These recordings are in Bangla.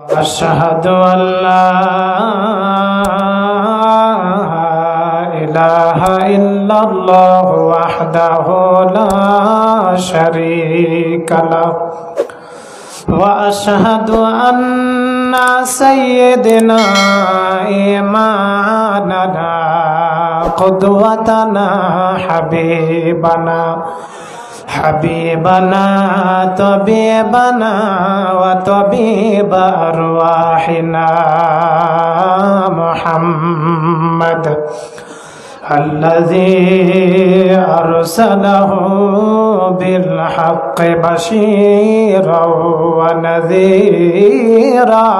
أشهد أن لا إله إلا الله وحده لا شريك له وأشهد أن سيدنا إمامنا قدوتنا حبيبنا طبيبنا وطبيب أرواحنا محمد الذي أرسله بالحق بشيرا ونذيرا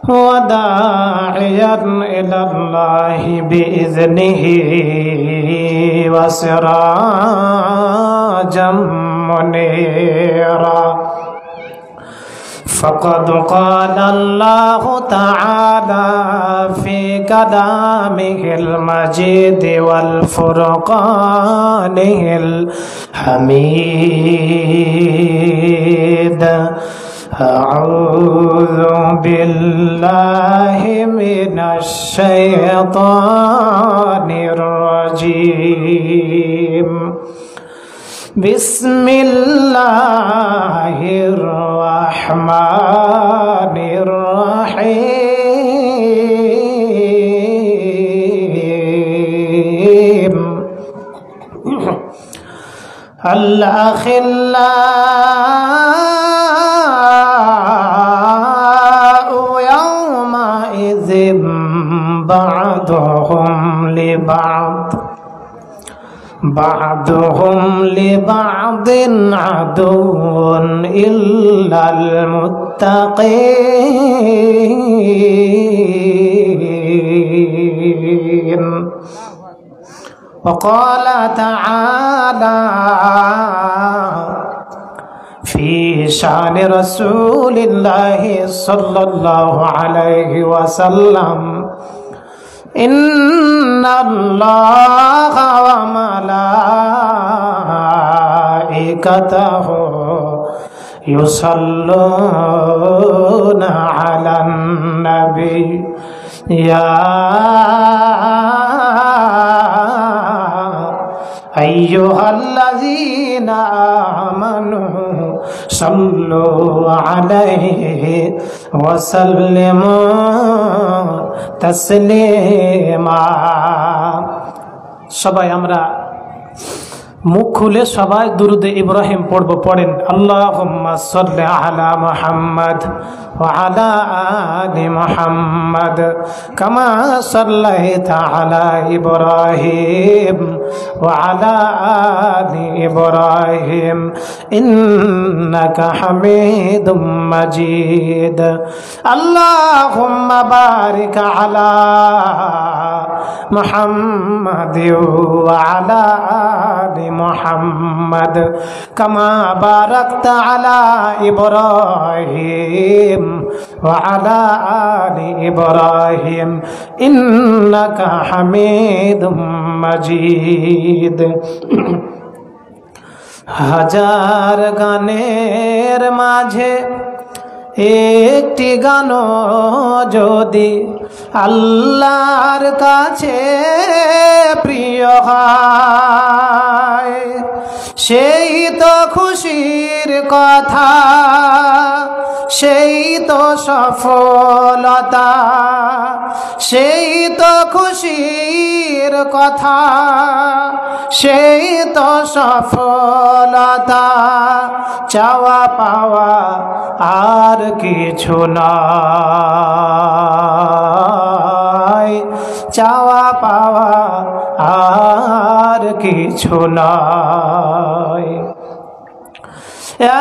وداعيا إلى الله بإذنه وسراجا منيرا فقد قال الله تعالى في كلامه المجيد والفرقانه الحميد أعوذ بالله من الشيطان الرجيم بسم الله الرحمن الرحيم الأخلاء يومئذ بعضهم لبعض عدو إلا المتقين وقال تعالى في شأن رسول الله صلى الله عليه وسلم إن الله وملائكته يصلون على النبي يا أيها الذين آمنوا صلوا عليه وسلموا تسليما সবাই আমরা মুখ খুলে সবাই দুরুদে ইব্রাহিম পড়েন আল্লাহুম্মা সাল্লি আলা মুহাম্মাদ ওয়া আলা আলি মুহাম্মাদ কামা সাল্লাইতা আলা ইব্রাহিম ওয়া আলা আলি ইব্রাহিম ইন্নাকা হামিদুম মাজিদ আল্লাহুম্মা বারিক আলা মুহাম্মাদ ওয়া আলা আলি محمد كما باركت على إبراهيم وعلى آل إبراهيم إنك حميد مجيد হাজার গানের মাঝে একটি গান যদি আল্লাহর কাছে প্রিয় হয় সেই তো খুশির কথা সেই তো সফলতা সেই তো খুশির কথা সেই তো সফলতা চাওয়া পাওয়া আর কিছু নয় চাওয়া পাওয়া আর কিছু নয়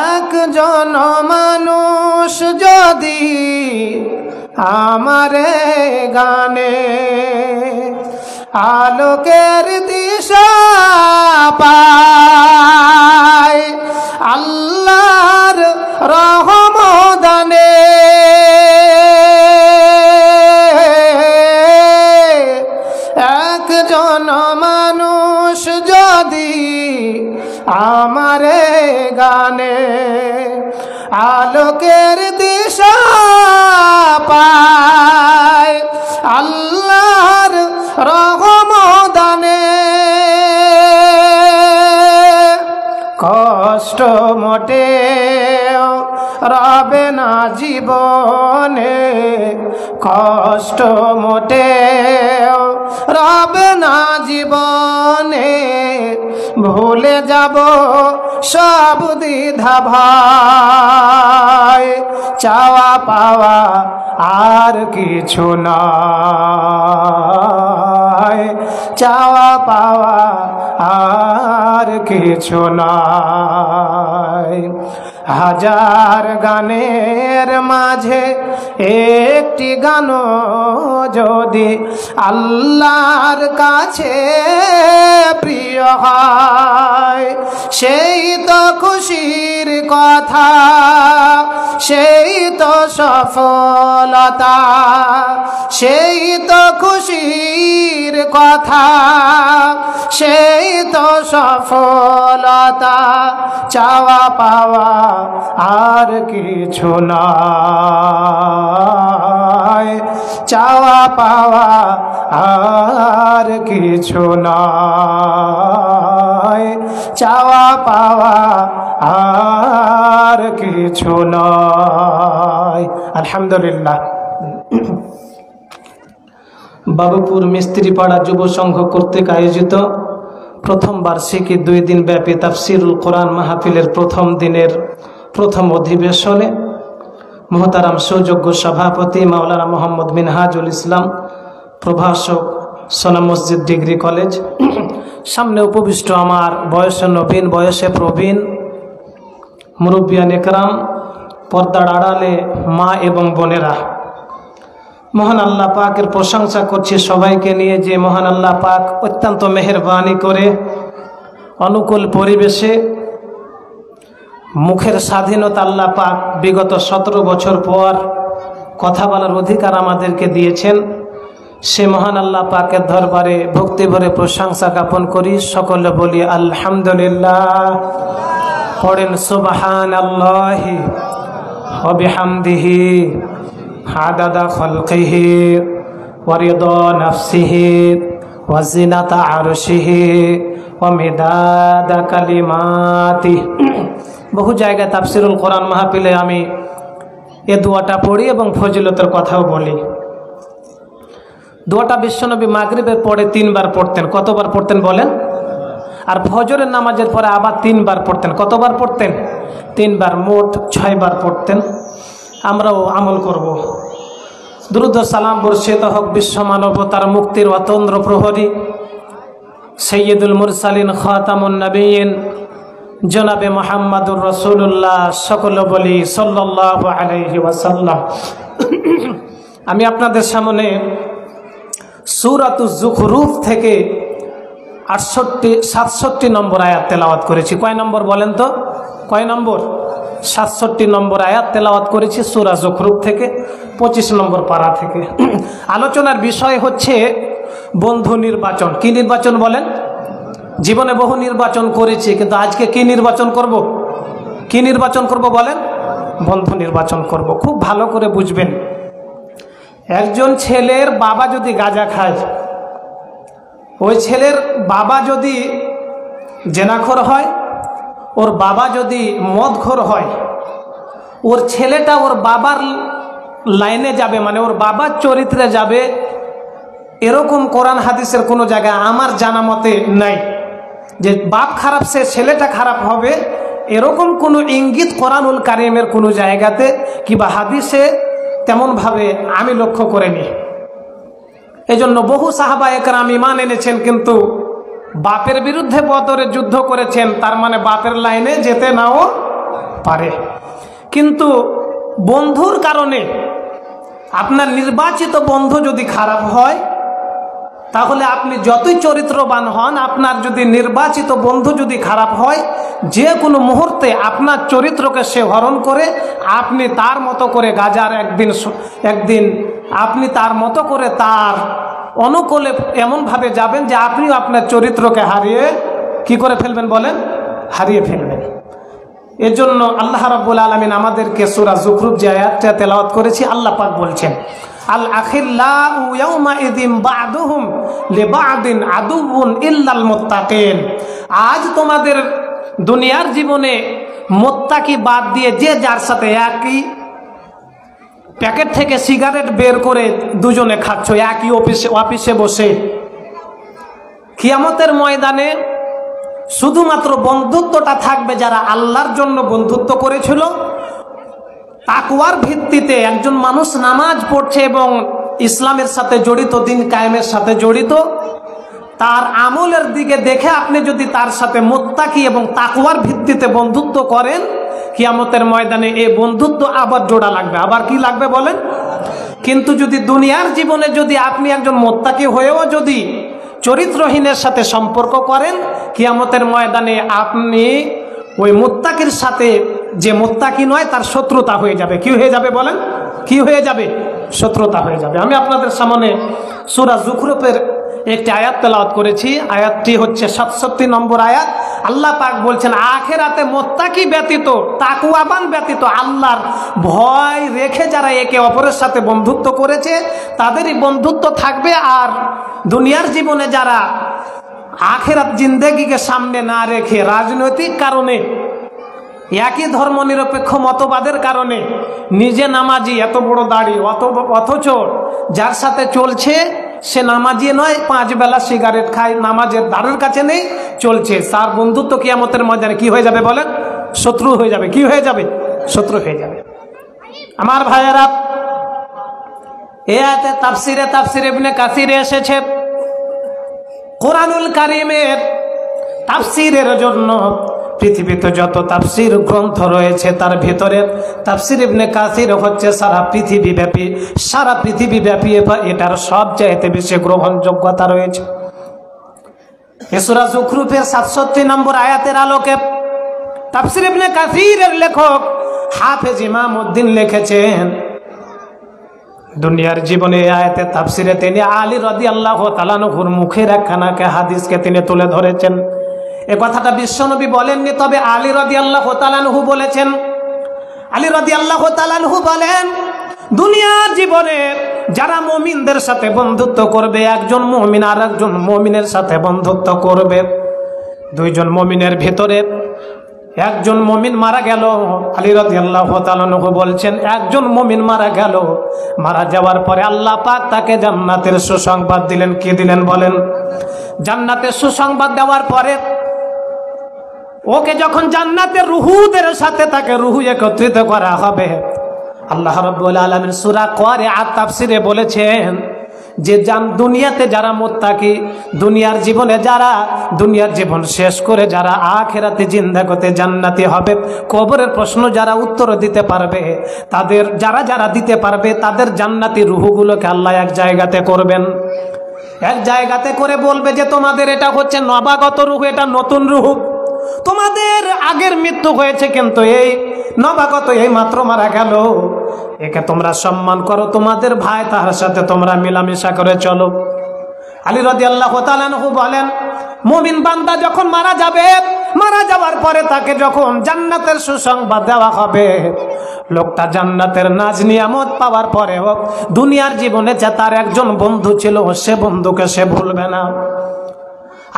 একজন মানুষ যদি আমারে গানে আলোকের দিশা পায় আল্লাহর রহমদানে একজন মানুষ যদি আমারে গানে আলোকের দিশা পায় আল্লাহর রহমদানে। কষ্ট মোটেও রবে না জীবনে, কষ্ট মোটেও রবে না জীবনে, ভুলে যাব সব দ্বিধা ভয়। চাওয়া পাওয়া আর কিছু নয়, চাওয়া পাওয়া আর কিছু নয়। হাজার গানের মাঝে একটি গান যদি আল্লাহর কাছে প্রিয় হয়, সেই তো খুশির কথা, সেই তো সফলতা, সেই তো খুশির কথা, সেই তো সফলতা। চাওয়া পাওয়া আর কিছু নয়, চাওয়া পাওয়া আর কিছু নয়, চাওয়া পাওয়া আর কিছু নয়। আলহামদুলিল্লাহ। বাবুপুর মিস্ত্রিপাড়া যুব সংঘ কর্তৃক আয়োজিত প্রথম বার্ষিকী 2 দিন ব্যাপী তাফসিরুল কোরআন মাহফিলের প্রথম দিনের প্রথম অধিবেশনে মোহতারাম সুযোগ্য সভাপতি মাওলানা মোহাম্মদ মিনহাজুল ইসলাম, প্রভাষক, সোনা মসজিদ ডিগ্রি কলেজ, সামনে উপবিষ্ট আমার বয়সে নবীন, বয়সে প্রবীণ মুরব্বিয়ান একরাম, পর্দার আড়ালে মা এবং বোনেরা, মহান আল্লাহ পাকের প্রশংসা করছি সবাইকে নিয়ে যে মহান আল্লাহ পাক অত্যন্ত মেহেরবানি করে অনুকূল পরিবেশে মুখের স্বাধীনতা আল্লাহ পাক বিগত 17 বছর পর কথা বলার অধিকার আমাদেরকে দিয়েছেন। সে মহান আল্লাহ পাকের দরবারে ভক্তি ভরে প্রশংসা জ্ঞাপন করি। সকলে বলি আলহামদুলিল্লাহ। পড়েন সুবহানাল্লাহি ওয়া বিহামদিহি আদাদা খালকিহি ওয়া রিদা নাফসিহি ওয়া জিনাতা আরশিহি ওয়া মিদাদা কালিমাতিহি। বহু জায়গায় তাফসিরুল কোরআন মাহফিলে আমি এ দোয়াটা পড়ি এবং ফজিলতের কথাও বলি। দোয়াটা বিশ্বনবী মাগরিবের পরে 3 বার পড়তেন। কতবার পড়তেন বলেন? আর ফজরের নামাজের পরে আবার 3 বার পড়তেন। কতবার পড়তেন? 3 বার, মোট 6 বার পড়তেন। আমরাও আমল করব। দুরূদ ও সালাম বর্ষিত হোক বিশ্ব মানবতার মুক্তির অতন্দ্র প্রহরী সৈয়দুল মুরসালিন খাতামুন নবিয়্যিন জনাবে মুহাম্মাদুর রাসূলুল্লাহ। সকলে বলি সাল্লাল্লাহু আলাইহি ওয়াসাল্লাম। আমি আপনাদের সামনে সূরাতুজ যুখরুফ থেকে 67 নম্বর আয়াত তেলাওয়াত করেছি। কয় নম্বর বলেন তো? কয় নম্বর? 67 নম্বর আয়াত তেলাওয়াত করেছি সূরা যুখরুফ থেকে, 25 নম্বর পারা থেকে। আলোচনার বিষয় হচ্ছে বন্ধু নির্বাচন। কি নির্বাচন বলেন? জীবনে বহু নির্বাচন করেছি, কিন্তু আজকে কি নির্বাচন করব? কি নির্বাচন করব বলেন? বন্ধু নির্বাচন করব। খুব ভালো করে বুঝবেন। একজন ছেলের বাবা যদি গাঁজা খায়, ওই ছেলের বাবা যদি জেনাখোর হয়, ওর বাবা যদি মদখোর হয়, ওর ছেলেটা ওর বাবার লাইনে যাবে, মানে ওর বাবার চরিত্রে যাবে, এরকম কোরআন হাদিসের কোনো জায়গায় আমার জানা মতে নাই। যে বাপ খারাপ সে ছেলেটা খারাপ হবে, এরকম কোনো ইঙ্গিত কোরআনুল কারিমের কোনো জায়গাতে কিংবা হাদিসে তেমনভাবে আমি লক্ষ্য করিনি। এজন্য বহু সাহাবা একরাম ঈমান এনেছেন, কিন্তু বাপের বিরুদ্ধে বদরে যুদ্ধ করেছেন, তার মানে বাপের লাইনে যেতে নাও পারে। কিন্তু বন্ধুর কারণে আপনার নির্বাচিত বন্ধু যদি খারাপ হয়, তাহলে আপনি যতই চরিত্রবান হন, আপনার যদি নির্বাচিত বন্ধু যদি খারাপ হয়, যে কোনো মুহূর্তে আপনার চরিত্রকে সে হরণ করে আপনি তার মতো করে গাজার একদিন আপনি তার মতো করে তার অনুকূলে এমনভাবে যাবেন যে আপনিও আপনার চরিত্রকে হারিয়ে কি করে ফেলবেন বলেন? হারিয়ে ফেলবেন। এজন্য আল্লাহ রাব্বুল আলামিন আমাদেরকে সূরা যুখরুফ যে আয়াতটা তেলাওয়াত করেছি, আল্লাহ পাক বলছেন আল আখিল্লাউ ইয়াউমা ইযিম বা'দুহুম লিবা'দিন আদুউন ইল্লাল মুত্তাকিন। আজ তোমাদের দুনিয়ার জীবনে মুত্তাকি বাদ দিয়ে যে যার সাথে একই প্যাকেট থেকে সিগারেট বের করে দুজনে খাচ্ছ একই অফিসে বসে, কিয়ামতের ময়দানে শুধুমাত্র বন্ধুত্বটা থাকবে যারা আল্লাহর জন্য বন্ধুত্ব করেছিল, তাকওয়ার ভিত্তিতে একজন মানুষ নামাজ পড়ছে এবং ইসলামের সাথে জড়িত, দিন কায়েমের সাথে জড়িত, তার আমলের দিকে দেখে আপনি যদি তার সাথে মুত্তাকি এবং তাকওয়ার ভিত্তিতে বন্ধুত্ব করেন, কিয়ামতের ময়দানে এই বন্ধুত্ব আবার জোড়া লাগবে। আবার কি লাগবে বলেন? কিন্তু যদি দুনিয়ার জীবনে যদি আপনি একজন মুত্তাকি হয়েও যদি চরিত্রহীনের সাথে সম্পর্ক করেন, কিয়ামতের ময়দানে আপনি ওই মুত্তাকির সাথে যে মুত্তাকি নয় তার শত্রুতা হয়ে যাবে। কি হয়ে যাবে বলেন? কি হয়ে যাবে? শত্রুতা হয়ে যাবে। আমি আপনাদের সামনে সূরা যুখরুফের একটি আয়াত তেলাওয়াত করেছি। আয়াতটি হচ্ছে 67 নম্বর আয়াত। আল্লাহ পাক বলছেন আখিরাতে মুত্তাকি ব্যতীত, তাকওয়াবান ব্যতীত, আল্লাহর ভয় রেখে যারা একে অপরের সাথে বন্ধুত্ব করেছে তাদেরই বন্ধুত্ব থাকবে। আর দুনিয়ার জীবনে যারা আখিরাত জিন্দেগিকে সামনে না রেখে রাজনৈতিক কারণে, একই ধর্মনিরপেক্ষ মতবাদের কারণে নিজে নামাজি, এত বড় দাড়ি, অথচ যার সাথে চলছে সে নামাজি নয়, 5 বেলা সিগারেট খায়, নামাজের দ্বারের কাছে নেই, চলছে, তার বন্ধুত্ব কিয়ামতের ময়দানে কি হয়ে যাবে বলেন? শত্রু হয়ে যাবে। কি হয়ে যাবে? শত্রু হয়ে যাবে। আমার ভাইয়েরা, এ আয়াতে তাফসিরে ইবনে কাসিরে এসেছে, কোরআনুল কারীমের তাফসিরের জন্য পৃথিবীতে যত তাফসির গ্রন্থ রয়েছে তার ভিতরে তাফসির ইবনে কাসির হচ্ছে সারা পৃথিবীব্যাপী এটার সবচাইতে বেশি গ্রহণযোগ্যতা রয়েছে। সূরা যুখরুফের 67 নম্বর আয়াতের আলোকে তাফসির ইবনে কাসিরের লেখক হাফেজ ইমামউদ্দিন লিখেছেন, দুনিয়ার জীবনে আয়াতে তাফসিরে তিনি আলী রাদিয়াল্লাহু তাআলা আনহুর মুখের একখানাকে হাদিসকে তিনি তুলে ধরেছেন। এ কথাটা বিশ্বনবী বলেননি, তবে আলী রাদিয়াল্লাহু তাআলা আনহু বলেছেন। আলী রাদিয়াল্লাহু তাআলা আনহু বলেন, দুনিয়ার জীবনে যারা মুমিনদের সাথে বন্ধুত্ব করবে, একজন মুমিন আর একজন মুমিনের সাথে বন্ধুত্ব করবে, দুইজন মুমিনের ভিতরে একজন মুমিন মারা গেল, আলী রাদিয়াল্লাহু তাআলা আনহু বলছেন একজন মুমিন মারা গেল, মারা যাওয়ার পরে আল্লাহ পাক তাকে জান্নাতের সুসংবাদ দিলেন। কি দিলেন বলেন? জান্নাতের সুসংবাদ দেওয়ার পরে ওকে যখন জান্নাতের রুহুদের সাথে তাকে রুহু একত্রিত করা হবে, আল্লাহ রাব্বুল আলামিন সূরা কারিআত তাফসিরে বলেছেন যে দুনিয়াতে যারা মুত্তাকি, দুনিয়ার জীবনে যারা দুনিয়ার জীবন শেষ করে যারা আখিরাতে জিন্দেগিতে জান্নাতি হবে, কবরের প্রশ্ন যারা উত্তর দিতে পারবে, তাদের যারা দিতে পারবে তাদের জান্নাতি রুহুগুলোকে আল্লাহ এক জায়গাতে করবেন, এক জায়গাতে করে বলবে যে তোমাদের এটা হচ্ছে নবাগত রুহু, এটা নতুন রুহু, তোমাদের আগের মৃত্যু হয়েছে কিন্তু এই নবাগত এই মাত্র মারা গেল, একে তোমরা সম্মান করো, তোমাদের ভাই তার সাথে তোমরা মিলামিশা করে চলো। আলী রাদিয়াল্লাহু তাআলা আনহু বলেন, মুমিন বান্দা যখন মারা যাবে, মারা যাওয়ার পরে তাকে যখন জান্নাতের সুসংবাদ দেওয়া হবে, লোকটা জান্নাতের নাজ নিয়ামত পাওয়ার পরেও দুনিয়ার জীবনে যে তার একজন বন্ধু ছিল, সে বন্ধুকে সে ভুলবে না।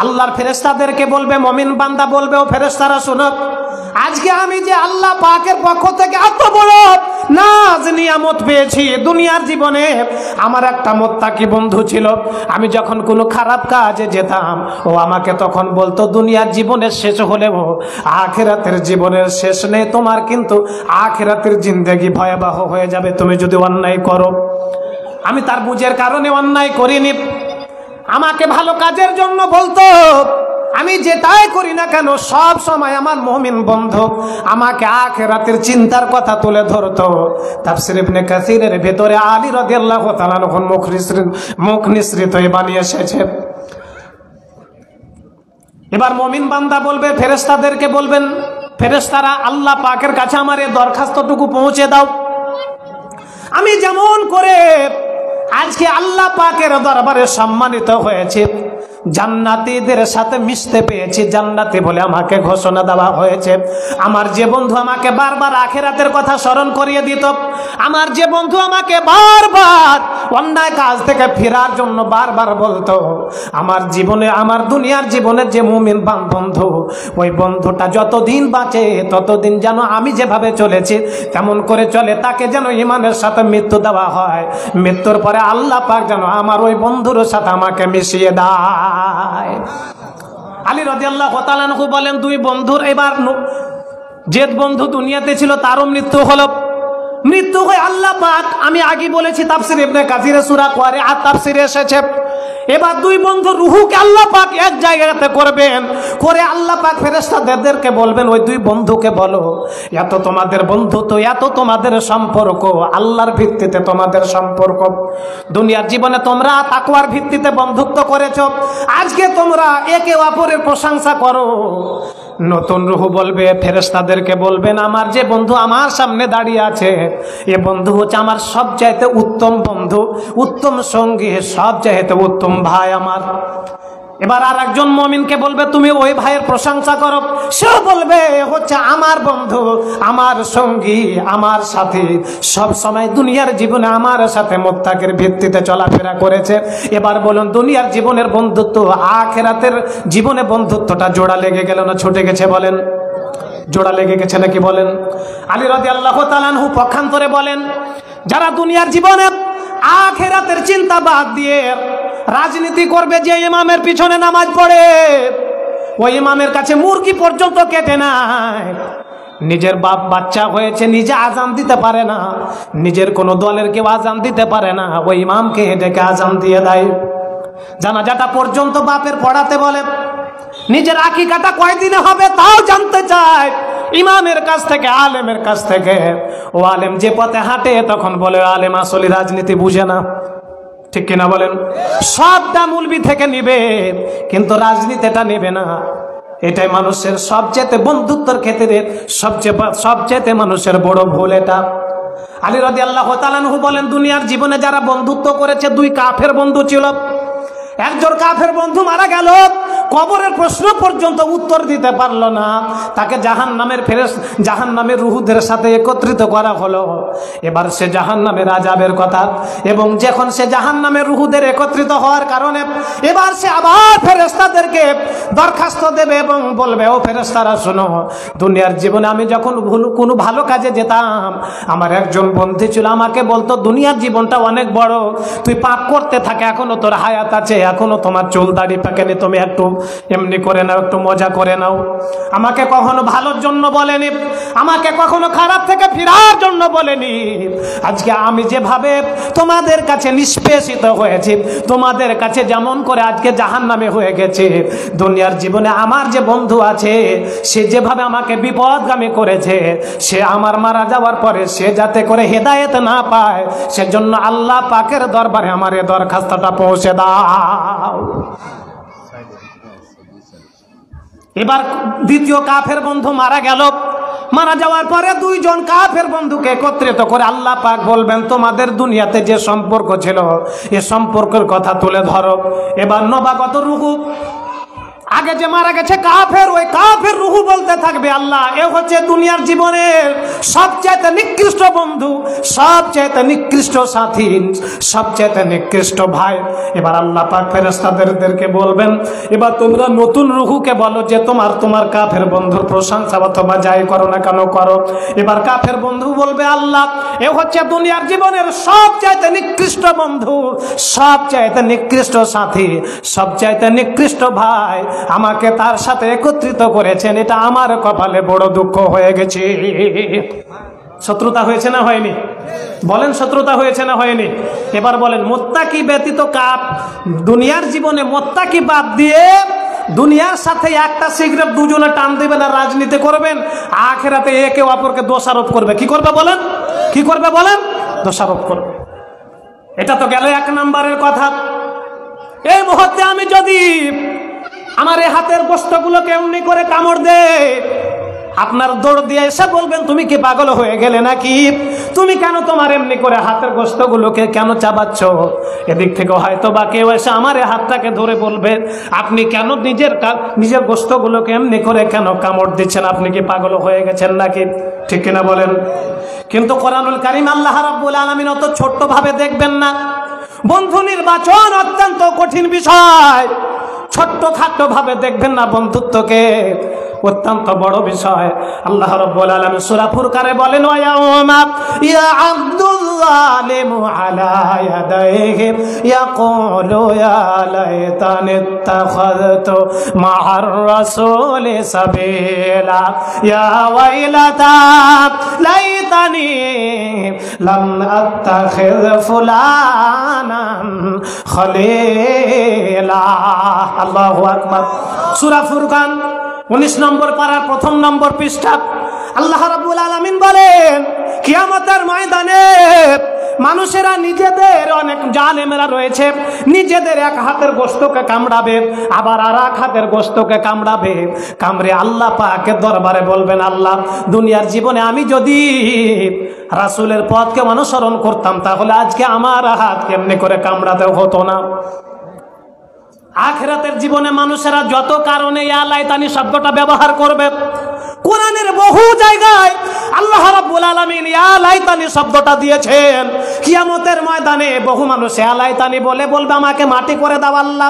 আল্লাহর ফেরেশতাদেরকে বলবে, মুমিন বান্দা বলবে, ও ফেরেশতারা শুনো, আজকে আমি যে আল্লাহ পাকের পক্ষ থেকে এত বড় নাজ নিয়ামত পেয়েছি, দুনিয়ার জীবনে আমার একটা মুত্তাকি বন্ধু ছিল, আমি যখন কোনো খারাপ কাজে যেতাম ও আমাকে তখন বলতো দুনিয়ার জীবনের শেষ হলেও আখিরাতের জীবনের শেষ নেই, তোমার কিন্তু আখিরাতের জিন্দেগি ভয়াবহ হয়ে যাবে তুমি যদি অন্যায় করো। আমি তার বুঝের কারণে অন্যায় করিনি, আমাকে ভালো কাজের জন্য বলতো, আমি যেটাই করি না কেন সব সময় আমার মুমিন বন্ধু আমাকে আখিরাতের চিন্তার কথা তুলে ধরতো। তাফসীর ইবনে কাসিরের ভেতরে আলী রাদিয়াল্লাহু তাআলা আনহুর মুখ নিঃসৃত বানিয়ে এসেছে। এবার মুমিন বান্দা বলবে, ফেরেশতাদেরকে বলবেন, ফেরেশতারা আল্লাহ পাকের কাছে আমার এই দরখাস্তটুকু পৌঁছে দাও, আমি যেমন করে আজকে আল্লাহ পাকের দরবারে সম্মানিত হয়েছে, জান্নাতীদের সাথে মিশতে পেয়েছি, জান্নাতি বলে আমাকে ঘোষণা দেওয়া হয়েছে। আমার যে বন্ধু আমাকে বারবার আখিরাতের কথা স্মরণ করিয়ে দিত, আমার যে বন্ধু আমাকে বারবার অন্যায় কাজ থেকে ফেরার জন্য বারবার বলতো, আমার জীবনে, আমার দুনিয়ার জীবনের যে মুমিন বন্ধু, ওই বন্ধুটা যতদিন বাঁচে ততদিন যেন আমি যেভাবে চলেছি তেমন করে চলে, তাকে যেন ঈমানের সাথে মৃত্যু দেওয়া হয়, মৃত্যুর পরে আল্লাহ পাক যেন আমার ওই বন্ধুর সাথে আমাকে মিশিয়ে দেয়। আলী রাদিয়াল্লাহু তাআলা আনহু বলেন, দুই বন্ধুর এবার যে বন্ধু দুনিয়াতে ছিল তারও মৃত্যু হলো। মৃত্যু হয়ে আল্লাহ পাক, আমি আগে বলেছি তাফসীর ইবনে কাসিরে সূরা কোয়ারিআত তাফসীরে এসেছে, এবার দুই বন্ধু রুহুকে আল্লাহ পাক এক জায়গাতে করবেন, করে আল্লাহ পাক ফেরেশতাদেরকে বলবেন, ওই দুই বন্ধুকে বলো, এত তোমাদের বন্ধুত্ব, এত তোমাদের সম্পর্ক আল্লাহর ভিত্তিতে তোমাদের সম্পর্ক, দুনিয়ার জীবনে তোমরা তাকওয়ার ভিত্তিতে বন্ধুত্ব করেছো, আজকে তোমরা একে অপরের প্রশংসা করো। নতুন রুহু বলবে, ফেরেশতাদেরকে বলবেন, আমার যে বন্ধু আমার সামনে দাঁড়িয়ে আছে, এ বন্ধু হচ্ছে আমার সবচাইতে উত্তম বন্ধু, উত্তম সঙ্গী, সবচাইতে উত্তম ভাই আমার। এবার আর একজন মুমিনকে বলবে, তুমি ওই ভাইয়ের প্রশংসা করো, সেও বলবে, হচ্ছে আমার বন্ধু, আমার সঙ্গী, আমার সাথী, সব সময় দুনিয়ার জীবনে আমার সাথে মুত্তাকির ভিত্তিতে চলাফেরা করেছে। এবার বলুন, দুনিয়ার জীবনের বন্ধুত্ব আখিরাতের জীবনে বন্ধুত্বটা জোড়া লেগে গেল না ছুটে গেছে? বলেন, জোড়া লেগে গেছে নাকি বলেন? আলী রাদিয়াল্লাহু তাআলা আনহু পক্ষান্তরে বলেন, যারা দুনিয়ার জীবনে আখিরাতের চিন্তা বাদ দিয়ে রাজনীতি করবে, যে ইমামের পিছনে নামাজ পড়ে, ওই ইমামের কাছে মুরগি পর্যন্ত কেটে নেয়, নিজের বাপ বাচ্চা হয়েছে, নিজে আজান দিতে পারে না, নিজের কোনো দলের কেউ আজান দিতে পারে না, ওই ইমামকে ডেকে আজান দিয়ে দেয়, জানাজাটা পর্যন্ত বাপের পড়াতে বলে, নিজের আকিকাটা কয়দিনে হবে তাও জানতে চায় ইমামের কাছ থেকে, আলেমের কাছ থেকে। ও আলেম যে পথে হাঁটে তখন বলে, আলেম আসলে রাজনীতি বুঝে না, ঠিক কিনা বলেন? সবটা মৌলবি থেকে নিবে কিন্তু রাজনীতিটা নেবে না। এটাই মানুষের সবচেয়ে বন্ধুত্বের ক্ষেত্রে সবচেয়ে মানুষের বড় ভুল এটা। আলী রাদিয়াল্লাহু তাআলা আনহু বলেন, দুনিয়ার জীবনে যারা বন্ধুত্ব করেছে, দুই কাফের বন্ধু ছিল। একজন কাফের বন্ধু মারা গেল, কবরের প্রশ্ন পর্যন্ত উত্তর দিতে পারলো না, তাকে জাহান্নামের রুহুদের সাথে একত্রিত করা হলো। এবার সে জাহান্নামের আযাবের কথা, এবং যখন সে জাহান্নামের রুহুদের একত্রিত হওয়ার কারণে এবার সে আবার ফেরেশতাদেরকে দরখাস্ত দেবে এবং বলবে, ও ফেরেশতারা শোনো, দুনিয়ার জীবনে আমি যখন কোনো ভালো কাজে যেতাম, আমার একজন বন্ধু ছিল, আমাকে বলতো, দুনিয়ার জীবনটা অনেক বড়, তুই পাপ করতে থাকে, এখনো তোর হায়াত আছে, এখনো তোমার চুল দাড়ি পাকেনি, তুমি একটু এমনি করে নাও, একটু মজা করে নাও। আমাকে কখনো ভালোর জন্য বলেনি, আমাকে কখনো খারাপ থেকে ফেরার জন্য বলেনি। আজকে আমি যেভাবে তোমাদের কাছে নিষ্পেষিত হয়েছি, তোমাদের কাছে যেমন করে আজকে জাহান্নামে হয়ে গেছে, দুনিয়ার জীবনে আমার যে বন্ধু আছে, সে যেভাবে আমাকে বিপদগামী করেছে, সে আমার মারা যাওয়ার পরে সে যাতে করে হেদায়েত না পায়, সেজন্য আল্লাহ পাকের দরবারে আমার এ দরখাস্তটা পৌঁছে দাও। এবার দ্বিতীয় কাফের বন্ধু মারা গেল, মারা যাওয়ার পরে দুইজন কাফের বন্ধুকে একত্রিত করে আল্লাহ পাক বলবেন, তোমাদের দুনিয়াতে যে সম্পর্ক ছিল, এ সম্পর্কের কথা তুলে ধরো। এবার নবাগত রুহু, আগে যে মারা গেছে কাফের, ওই কাফের রুহু বলতে থাকবে, আল্লাহ এ হচ্ছে দুনিয়ার জীবনের সবচেয়ে নিকৃষ্ট বন্ধু, সবচেয়ে নিকৃষ্ট সাথী, সবচেয়ে নিকৃষ্ট ভাই। এবার আল্লাহ পাক ফেরেশতাদেরকে বলবেন, এবার তোমরা নতুন রুহুকে বলো যে তোমার কাফের বন্ধুর প্রশংসা অথবা যাই করো না কেন করো। এবার কাফের বন্ধু বলবে, আল্লাহ এ হচ্ছে দুনিয়ার জীবনের সবচেয়ে নিকৃষ্ট বন্ধু, সবচেয়ে নিকৃষ্ট সাথী, সবচেয়ে নিকৃষ্ট ভাই, আমাকে তার সাথে একত্রিত করেছেন, এটা আমার কপালে বড় দুঃখ হয়ে গেছে। শত্রুতা হয়েছে না হয়নি? বলেন, শত্রুতা হয়েছে না হয়নি? এবার বলেন, মুত্তাকি ব্যতীত কাপ দুনিয়ার জীবনে মুত্তাকি বাদ দিয়ে দুনিয়ার সাথে একটা সিগারেট দুজনে টান দেবেন আর রাজনীতি করবেন, আখিরাতে একে অপরকে দোষারোপ করবে। কি করবে বলেন? কি করবে বলেন? দোষারোপ করবে। এটা তো গেল এক নম্বরের কথা। এই মুহূর্তে আমি যদি আমার এই হাতের গোশতগুলোকে এমনি করে কামড় দে, আপনার দৌড় দিয়ে এসে বলবেন তুমি কি পাগল হয়ে গেলে নাকি, তুমি কেন তোমার এমনি করে হাতের গোশতগুলোকে কেন চাবাচ্ছ। এদিক থেকে হয়তো বা কেউ এসে আমার এই হাতটাকে ধরে বলবে আপনি কেন নিজের গোশতগুলোকে এমনি করে কেন কামড় দিচ্ছেন, আপনি কি পাগল হয়ে গেছেন নাকি, ঠিক কিনা বলেন। কিন্তু কোরআনুল কারীম আল্লাহ রাব্বুল আলামিন অত ছোট্ট ভাবে দেখবেন না। বন্ধু নির্বাচন অত্যন্ত কঠিন বিষয়, ছোট্ট খাটো ভাবে দেখবেন না, বন্ধুত্বকে অত্যন্ত বড় বিষয়। আল্লাহ রাব্বুল আলামিন সূরা ফুরকানে বলেন ওয়া ইয়াউমা ইয়া'আদুল যালিমু আলা ইয়াদাইহি ইয়াকুলু ইয়া লাইতানি ইত্তাখাযতু মা'আর রাসূলি সাবিলা ইয়া ওয়াইলাতা লাইতানি লাম আত্তাখিয ফুলানান খলিলা। আল্লাহু আকবার। সূরা ফুরকান 19 নম্বর পারার 1 নম্বর পৃষ্ঠা আল্লাহ রাব্বুল আলামিন বলেন কিয়ামতের ময়দানে মানুষেরা নিজেদের, অনেক জালেমেরা রয়েছে, নিজেদের এক হাতের গোশতকে কামড়াবে, আবার আর এক হাতের গোশতকে কামড়াবে। কামড়ে আল্লাহ পাকের দরবারে বলবেন আল্লাহ দুনিয়ার জীবনে আমি যদি রাসূলের পথকে অনুসরণ করতাম তাহলে আজকে আমার হাত কেমনে করে কামড়াতে হতো না। আখিরাতের জীবনে মানুষেরা যত কারণে ইয়া লাইতানি শব্দটা ব্যবহার করবে, কোরআনের বহু জায়গায় আল্লাহ রাব্বুল আলামিন ইয়া লাইতানি শব্দটা দিয়েছেন। কিয়ামতের ময়দানে বহু মানুষ ইয়া লাইতানি বলবে আমাকে মাটি করে দাও আল্লাহ।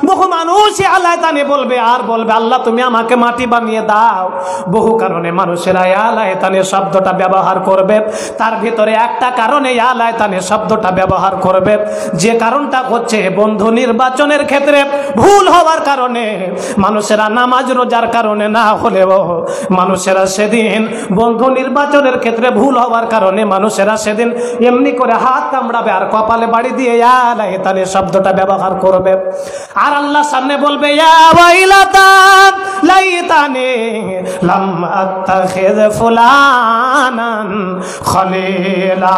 বহু মানুষ ইয়া লাইতানি বলবে আর বলবে আল্লাহ তুমি আমাকে মাটি বানিয়ে দাও। বহু কারণে মানুষেরা ইয়া লাইতানি শব্দটা ব্যবহার করবে। তার ভিতরে একটা কারণে ইয়া লাইতানি শব্দটা ব্যবহার করবে, যে কারণটা হচ্ছে বন্ধু নির্বাচনের ক্ষেত্রে ভুল হওয়ার কারণে। মানুষেরা নামাজ রোজার কারণে না হলেও মানুষেরা সেদিন বন্ধু নির্বাচনের ক্ষেত্রে ভুল হওয়ার কারণে মানুষেরা সেদিন এমনি করে হাত কামড়াবে আর কপালে বাড়ি দিয়ে ইয়া লাইতানি শব্দটা ব্যবহার করবে। আর আল্লাহ সামনে বলবে ইয়া ওয়াইলাতা লাইতানি লাম আত্তাখিয ফুলানান খলিলা।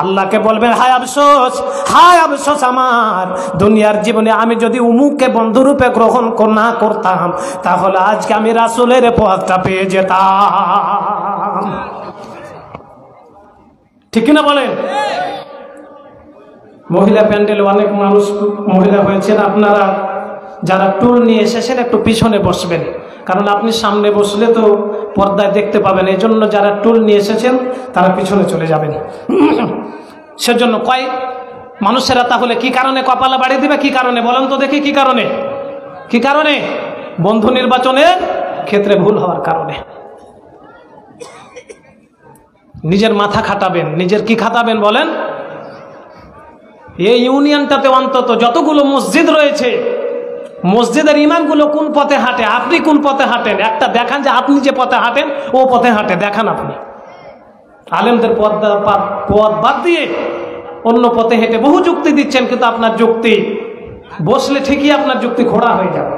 আল্লাহকে বলবেন হায় আফসোস, হায় আফসোস আমার, দুনিয়ার জীবনে আমি যদি উমুককে বন্ধুরূপে গ্রহণ না করতাম তাহলে আজকে আমি রাসূলের পথটা পেয়ে যেতাম। ঠিক কিনা বলেন। মহিলা প্যান্ডেলে অনেক মানুষ মহিলা হয়েছেন, আপনারা যারা টুল নিয়ে এসেছেন একটু পিছনে বসবেন, কারণ আপনি সামনে বসলে তো পর্দায় দেখতে পাবেন। এই জন্য যারা টুল নিয়ে এসেছেন তারা পিছনে চলে যাবেন। সেজন্য মানুষেরা তাহলে কি কারণে কপালে বাড়ি দিবে, কি কারণে বলেন তো দেখি, কি কারণে, কি কারণে? বন্ধু নির্বাচনের ক্ষেত্রে ভুল হওয়ার কারণে। নিজের মাথা খাটাবেন, নিজের কি খাটাবেন বলেন। এই ইউনিয়নটাতে অন্তত যতগুলো মসজিদ রয়েছে, মসজিদের ইমামগুলো কোন পথে হাঁটে, আপনি কোন পথে হাঁটেন, একটা দেখান যে আপনি যে পথে হাঁটেন ও পথে হাঁটে, দেখান আপনি। আলেমদের পথ বাদ দিয়ে অন্য পথে হেঁটে বহু যুক্তি দিচ্ছেন, কিন্তু আপনার যুক্তি বসলে ঠিকই আপনার যুক্তি খোঁড়া হয়ে যাবে।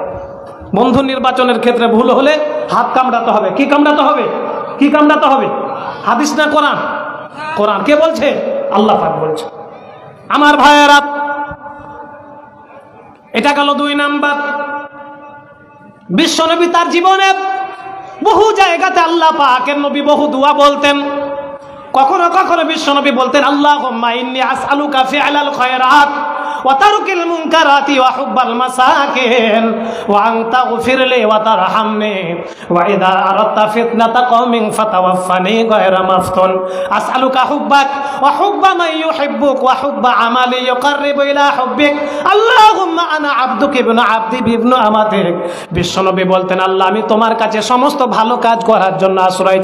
বন্ধু নির্বাচনের ক্ষেত্রে ভুল হলে হাত কামড়াতে হবে। কি কামড়াতে হবে, কি কামড়াতে হবে? হাদিস না কোরআন? কোরআন। কে বলছে? আল্লাহ পাক বলছে। আমার ভাইয়েরা, এটা গেল 2 নাম্বার। বিশ্বনবী তার জীবনে বহু জায়গাতে আল্লাহ পাকের নবী বহু দোয়া বলতেন। কখনো কখনো বিশ্বনবী বলতেন আল্লাহুম্মা ইন্নী আসআলুকা ফিআলাল খায়রাত ওয়া তারকাল মুনকারাতি ওয়া হুব্বাল মাসাকিন ওয়া আন তাগফিরলি ওয়া তারহামনি ওয়া ইযা আরাদতা ফিতনাতা কওমিন ফাতাওয়াফানি গায়রা মাফতুন আসআলুকা হুব্বাক ওয়া হুব্বা মান ইউহিব্বুক ওয়া হুব্বা আমালি ইউকাররিবু ইলা হুব্বিক আল্লাহুম্মা আনা আবদুকা ইবনু আবদি ইবনু আমাতিক। বিশ্বনবী বলতেন আল্লাহ আমি তোমার কাছে সমস্ত ভালো কাজ করার জন্য আশ্রয়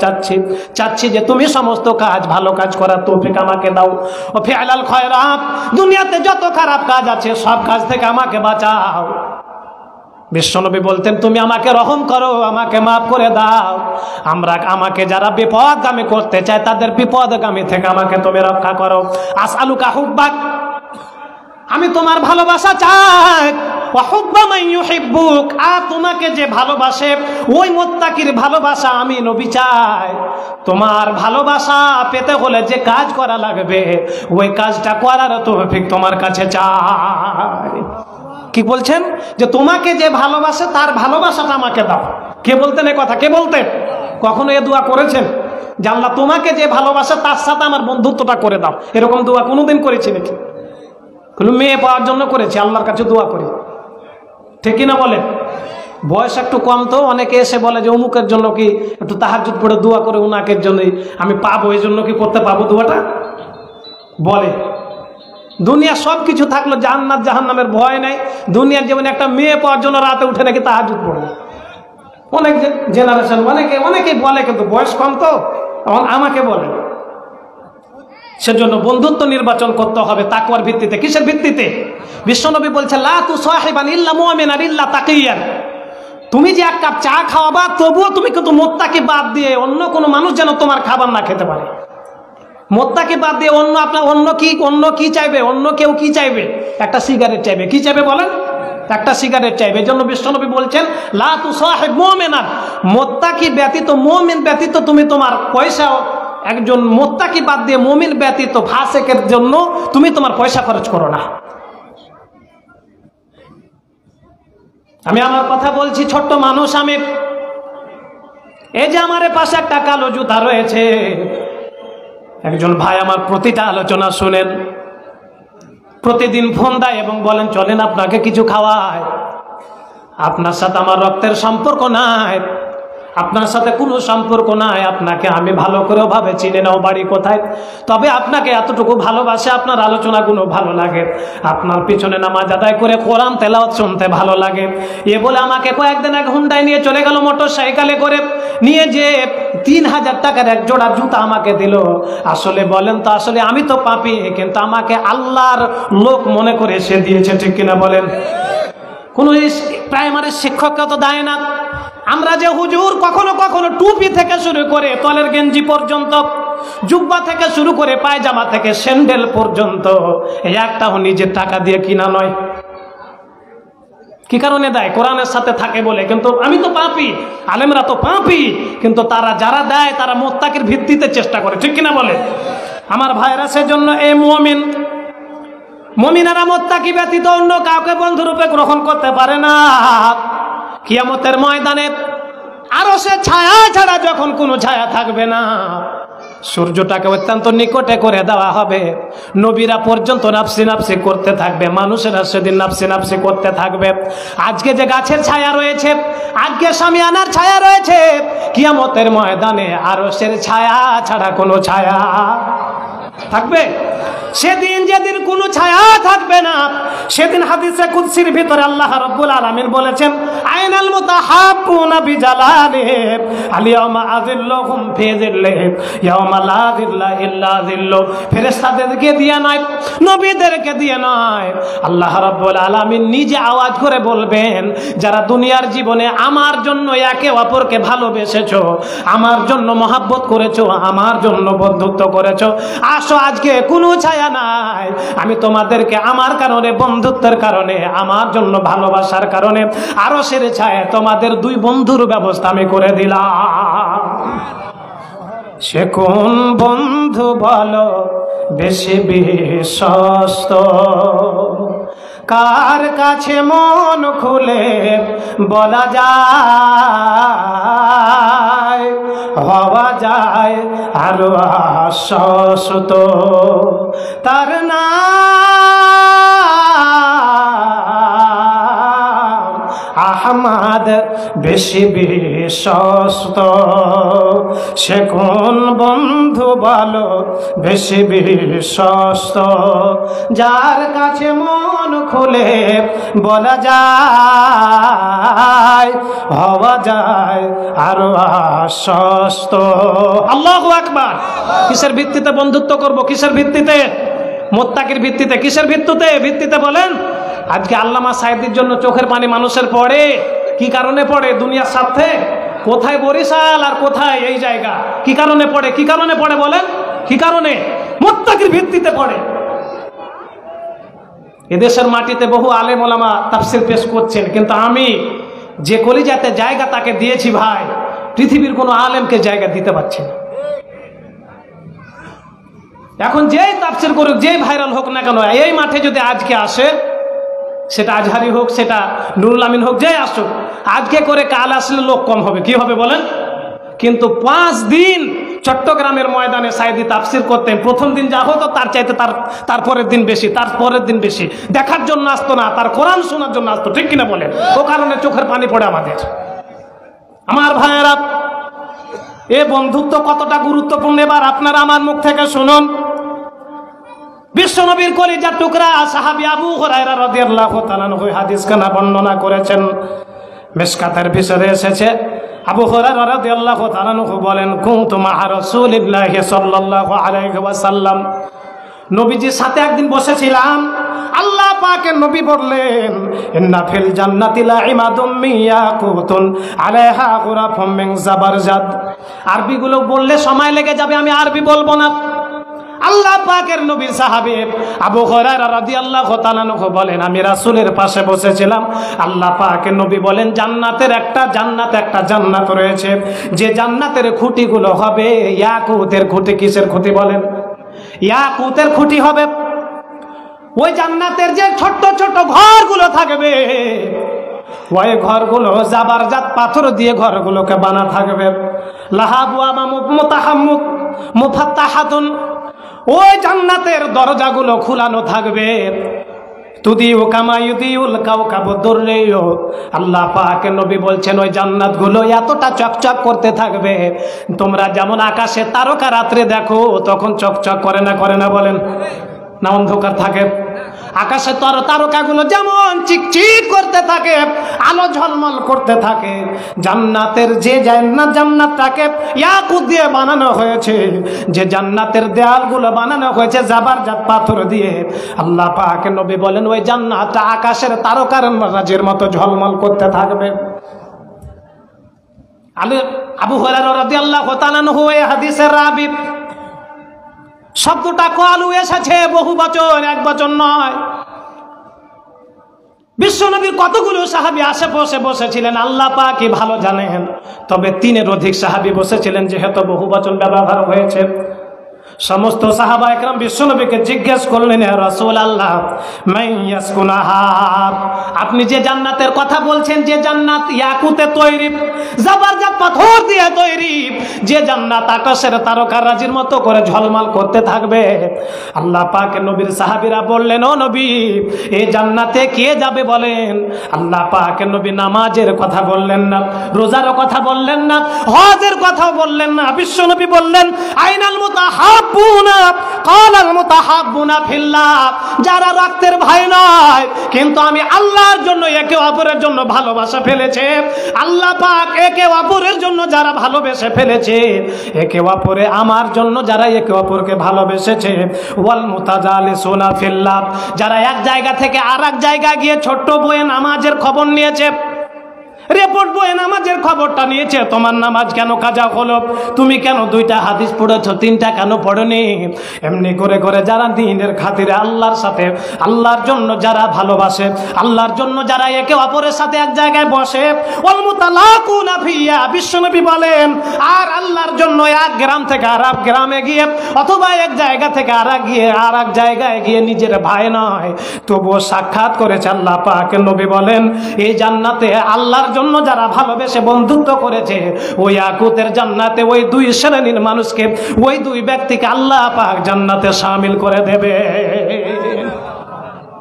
চাচ্ছি যে তুমি সমস্ত কাজ ভালো কাজ করার তৌফিক আমাকে দাও। ও ফিআলাল খায়রাত, দুনিয়াতে যত খারাপ কাজ আছে সব কাজ থেকে আমাকে বাঁচাও। বিশ্বনবী বলতেন তুমি আমাকে রহম করো, আমাকে মাফ করে দাও। আমাকে যারা বিপদগামী করতে চায় তাদের বিপদগামী থেকে আমাকে তুমি রক্ষা করো। আসআলুকা হুব্বাক, আমি তোমার ভালোবাসা চাই। ওয়া হুব্বা মান ইউহিব্বুক, আর তোমাকে যে ভালোবাসে ওই মুত্তাকির ভালোবাসা আমি নবী চাই। তোমার ভালোবাসা পেতে হলে যে কাজ করা লাগবে ওই কাজটা করার তৌফিক তোমার কাছে চাই। কি বলছেন? যে তোমাকে যে ভালোবাসে তার ভালোবাসাটা আমাকে দাও। কে বলতেন এ কথা? কে বলতেন? কখনো এ দোয়া করেছেন যে আল্লাহ তোমাকে যে ভালোবাসে তার সাথে আমার বন্ধুত্বটা করে দাও? এরকম দোয়া কোনোদিন করেছি নাকি? কোনো মেয়ে পাওয়ার জন্য করেছি, আল্লাহর কাছে দোয়া করি, ঠিক কিনা বলেন? বয়স একটু কম তো অনেকে এসে বলে যে অমুকের জন্য কি একটু তাহাজ্জুদ পড়ে দোয়া করে উনাকের জন্যই আমি পাবো, এই জন্য কি করতে পাবো দোয়াটা? বলে দুনিয়া সব কিছু থাকলো, জান্নাত জাহান্নামের ভয় নেই। দুনিয়ার যেমন একটা মেয়ে পাওয়ার জন্য রাতে উঠে নাকি তাহাজ্জুদ পড়ে, অনেক জেনারেশন অনেকেই বলে, কিন্তু বয়স কম তো আমাকে বলে। সেজন্য বন্ধুত্ব নির্বাচন করতে হবে তাকওয়ার ভিত্তিতে। কিসের ভিত্তিতে? বিশ্বনবী বলছে লা তুসাহিবান ইল্লা মুমিনান ইল্লা তাকিয়ান। তুমি যে এক কাপ চা খাওয়াবা তবুও তুমি কিন্তু মুত্তাকি বাদ দিয়ে অন্য কোনো মানুষ যেন তোমার খাবার না খেতে পারে। মুত্তাকি বাদ দিয়ে অন্য কি চাইবে? অন্য কেউ কি চাইবে? একটা সিগারেট চাইবে। কি চাইবে বলেন? একটা সিগারেট চাইবে। এই জন্য বিশ্বনবী বলছেন লা তুসাহিব মুমিনান, মুত্তাকি ব্যতীত, মুমিন ব্যতীত তুমি তোমার পয়সা, একজন মুত্তাকি বাদ দিয়ে মুমিন ব্যতীত ফাসিকের জন্য তুমি তোমার পয়সা খরচ করো না। আমি আমার কথা বলছি, ছোট্ট মানুষ আমি। এই যে আমার পাশে একটা কালো জুতা রয়েছে, একজন ভাই আমার প্রতিটা আলোচনা শুনেন, প্রতিদিন ফোন দেয় এবং বলেন চলেন আপনাকে কিছু খাওয়ায়। আপনার সাথে আমার রক্তের সম্পর্ক নাই, আপনার সাথে কোনো সম্পর্ক নাই, আপনাকে আমি ভালো করে ভাবে চিনে নাও, বাড়ি কোথায়, তবে আপনাকে এতটুকু ভালোবাসে, আপনার আলোচনাগুলো ভালো লাগে, আপনার পিছনে নামাজ আদায় করে কোরআন তেলাওয়াত শুনতে ভালো লাগে। এ বলে আমাকে কয়েকদিন এক হুন্ডায় নিয়ে চলে গেল, মোটর সাইকেলে করে নিয়ে যে 3000 টাকার এক জোড়া জুতা আমাকে দিল। আসলে বলেন তো, আসলে আমি তো পাপী, কিন্তু আমাকে আল্লাহর লোক মনে করে সে দিয়েছে, ঠিক কিনা বলেন? কোনো প্রাইমারি শিক্ষককে তো দেয় না। আমরা যে হুজুর কখনো কখনো টুপি থেকে শুরু করে তলের গেঞ্জি পর্যন্ত, জুব্বা থেকে শুরু করে পায়জামা থেকে স্যান্ডেল পর্যন্ত একটাও নিজের টাকা দিয়ে কিনা নয়। কি কারণে দেয়? কোরআনের সাথে থাকে বলে। কিন্তু আমি তো পাপী, আলেমরা তো পাপী, কিন্তু তারা যারা দেয় তারা মুত্তাকির ভিত্তিতে চেষ্টা করে, ঠিক কিনা বলে? আমার ভাইরা, সেজন্য এই মুমিনারা মুত্তাকি ব্যতীত অন্য কাউকে বন্ধুরূপে গ্রহণ করতে পারে না। কিয়ামতের ময়দানে আরশে ছায়া ছাড়া যখন কোনো ছায়া থাকবে না, সূর্যটাকে অত্যন্ত নিকটে করে দেওয়া হবে, নবীরা পর্যন্ত নাফসি নাফসি করতে থাকবে, মানুষেরা সেদিন নাফসি নাফসি করতে থাকবে। আজকে যে গাছের ছায়া রয়েছে, আজকে শামিয়ানার ছায়া রয়েছে, কিয়ামতের ময়দানে আরশের ছায়া ছাড়া কোনো ছায়া থাকবে? সেদিন যেদিন কোনো ছায়া থাকবে না, সেদিন হাদিসে কুদসির ভিতরে আল্লাহ রাব্বুল আলামিন বলেছেন আইনাল মুতাহাব্বুনা বিজালালিহি আলিয়াউমা আযিল্লুহুম ফি যিল্লিহি ইয়াউমা লা যিল্লা ইল্লা যিল্লু। ফেরেশতাদেরকে দিয়ে নয়, নবীদেরকে দিয়ে নয়, আল্লাহ রাব্বুল আলামিন নিজে আওয়াজ করে বলবেন, যারা দুনিয়ার জীবনে আমার জন্য একে অপরকে ভালোবেসেছো, আমার জন্য মহব্বত করেছো, আমার জন্য বন্ধুত্ব করেছো, আসো আজকে কোনো ছায়া নাই, আমি তোমাদেরকে আমার কারণে, বন্ধুত্বের কারণে, আমার জন্য ভালোবাসার কারণে আরশের ছায়া তোমাদের দুই বন্ধুর ব্যবস্থা আমি করে দিলাম। সে কোন বন্ধু বলো বেশি বিশ্বস্ত, কার কাছে মন খুলে বলা যায়, হওয়া যায় আরো আশ্বস্ত, তার নাম আহমদ বেশি বিশ্বস্ত। সে কোন বন্ধু বলো বেশি বিশ্বস্ত, যার কাছে মন খুলে বলা যায়, হওয়া যায় আরো আশ্বস্ত। আল্লাহু আকবার। কিসের ভিত্তিতে বন্ধুত্ব করব? কিসের ভিত্তিতে? মুত্তাকির ভিত্তিতে। কিসের ভিত্তিতে বলেন? আজকে আল্লামা সাইদির জন্য চোখের পানি মানুষের পড়ে, কি কারণে পড়ে? দুনিয়ার স্বার্থে। কোথায় বরিশাল আর কোথায় এই জায়গা? কি কারণে পড়ে? কি কারণে পড়ে বলেন? কি কারণে? মুত্তাকির ভিত্তিতে পড়ে। এদেশের মাটিতে বহু আলেম ওলামা তাফসীর পেশ করছেন, কিন্তু আমি যে কলিজাতে জায়গা তাকে দিয়েছি ভাই, পৃথিবীর কোনো আলেমকে জায়গা দিতে পারছি না। এখন যেই তাফসীর করুক, যেই ভাইরাল হোক না কেন, এই মাঠে যদি আজকে আসে, সেটা আজহারি হোক, সেটা নুরুল আমিন হোক, যে আসুক, আজকে করে কাল আসলে লোক কম হবে, কি হবে বলেন? কিন্তু 5 দিন চট্টগ্রামের ময়দানে সাইদি তাফসির করতেন। প্রথম দিন যা হতো তার চাইতে তারপরের দিন বেশি, তারপরের দিন বেশি। দেখার জন্য আসতো না, তার কোরআন শোনার জন্য আসতো, ঠিক কিনা বলেন? ও কারণে চোখের পানি পড়ে আমাদের। আমার ভাইয়েরা, এ বন্ধুত্ব কতটা গুরুত্বপূর্ণ এবার আপনারা আমার মুখ থেকে শুনুন। বিশ্বনবীর কলিজার টুকরা সাহাবী আবু হুরায়রা রাদিয়াল্লাহু তাআলা আনহু হাদিস খানা বর্ণনা করেছেন, মিশকাতের ভিতরে এসেছে। আবু হুরায়রা রাদিয়াল্লাহু তাআলা আনহু বলেন, কুনতু মা রাসূলিল্লাহি সাল্লাল্লাহু আলাইহি ওয়াসাল্লাম, নবীজির সাথে একদিন বসেছিলাম। আল্লাহ পাকের নবী বললেন, ইন্না ফিল জান্নাতি লা'iমাদুম মিয়াকুতুন আলাইহা গুরাফুম মিন জাবারজাদ। আরবিগুলো বললে সময় লেগে যাবে, আমি আরবি বলবো না। আল্লাহ পাকের নবীর সাহাবী আবু হুরায়রা রাদিয়াল্লাহু তাআলা আনহু বলেন, আমি রাসূলের পাশে বসেছিলাম। আল্লাহ পাকের নবী বলেন, জান্নাতের একটা জান্নাত রয়েছে, যে জান্নাতের খুঁটিগুলো হবে ইয়াকুতের খুঁটি। কিসের খুঁটি বলেন? ইয়াকুতের খুঁটি হবে। ওই জান্নাতের যে ছোট ছোট ঘরগুলো থাকবে, ওই ঘরগুলো জাবারজাত পাথর দিয়ে ঘরগুলোকে বানা থাকবে। লাহাবুয়া মুতাহাম্মুক মুফাত্তাহাতুন, ওই জান্নাতের দরজাগুলো খোলানো থাকবে। তুদিউ কামা ইউদিউল কাওকাবু দুররিয়ু, আল্লাহ পাকের নবী বলছেন, ওই জান্নাতগুলো এতটা চকচক করতে থাকবে, তোমরা যেমন আকাশে তারকা রাত্রে দেখো তখন চকচক করে না বলেন? না অন্ধকার থাকে? আকাশে তারকাগুলো যেমন চিকচিক করতে থাকে, আলো ঝলমল করতে থাকে, জান্নাতের যে জান্নাতটাকে ইয়াকুত দিয়ে বানানো হয়েছে, যে জান্নাতের দেয়ালগুলো বানানো হয়েছে জাবারজাত পাথর দিয়ে, আল্লাহ পাক নবী বলেন ওই জান্নাতটা আকাশের তারকার রাজের মতো ঝলমল করতে থাকবে। আবু হুরায়রা রাদিয়াল্লাহু তাআলা আনহু এই হাদিসের রাবী। শব্দটা কালু এসেছে বহু বচন, এক বচন নয়। বিশ্বনবীর কতগুলো সাহাবী আশেপাশে বসেছিলেন আল্লাহ পাকই ভালো জানেন, তবে 3-এর অধিক সাহাবী বসেছিলেন, যেহেতু বহু বচন ব্যবহার হয়েছে। সমস্ত সাহাবা একরাম বিশ্বনবীকে জিজ্ঞেস করলেন, ইয়া রাসূলুল্লাহ মাইয়াসকুনাহা, আপনি যে জান্নাতের কথা বলছেন, যে জান্নাত ইয়াকুতে তৈরি, জাবারজাত পাথর দিয়ে তৈরি, যে জান্নাত আকাশের তারকা রাজির মতো করে ঝলমল করতে থাকবে, আল্লাহ পাকের নবীর সাহাবীরা বললেন, ও নবী, এই জান্নাতে কে যাবে বলেন? আল্লাহ পাকের নবী নামাজের কথা বললেন না, রোজার কথা বললেন না, হজের কথা বললেন না। বিশ্বনবী বললেন, আইনাল মুতাহাব, যারা রক্তের ভাই নয় কিন্তু আমি আল্লাহর জন্য একে অপরের জন্য ভালোবাসা ফেলেছে, আল্লাহ পাক একে অপরের জন্য যারা ভালোবেসে ফেলেছে, একে অপরে আমার জন্য যারা একে অপরকে ভালোবেসেছে, ওয়াল মুতাজালিসুনা ফিল্লাহ, যারা এক জায়গা থেকে আর এক জায়গায় গিয়ে ছোট্ট বইয়ে নামাজের খবর নিয়েছে, রিপোর্ট বইয়ে নামাজের খবরটা নিয়েছে, তোমার নামাজ কেন কাজা হলো, তুমি কেন 2টা হাদিস পড়েছো, 3টা কেন পড়নি, এমনি করে করে যারা দ্বীনের খাতিরে আল্লাহর সাথে, আল্লাহর জন্য যারা ভালোবাসে, আল্লাহর জন্য যারা একে অপরের সাথে এক জায়গায় বসে, ওয়াল মুতালাকুনা ফিয়া, বিশ্বনবী বলেন, আর আল্লাহর জন্য এক গ্রাম থেকে আর এক গ্রামে গিয়ে, অথবা এক জায়গা থেকে আর এক জায়গায় গিয়ে নিজের ভাই নয় তবুও সাক্ষাৎ করেছে। আল্লাহ পাকের নবী বলেন, এই জান্নাতে আল্লাহর জন্য যারা ভালোবেসে বন্ধুত্ব করেছে, ওই ইয়াকুতের জান্নাতে ওই 2 শ্রেণীর মানুষকে, ওই 2 ব্যক্তিকে আল্লাহ পাক জান্নাতে শামিল করে দেবে।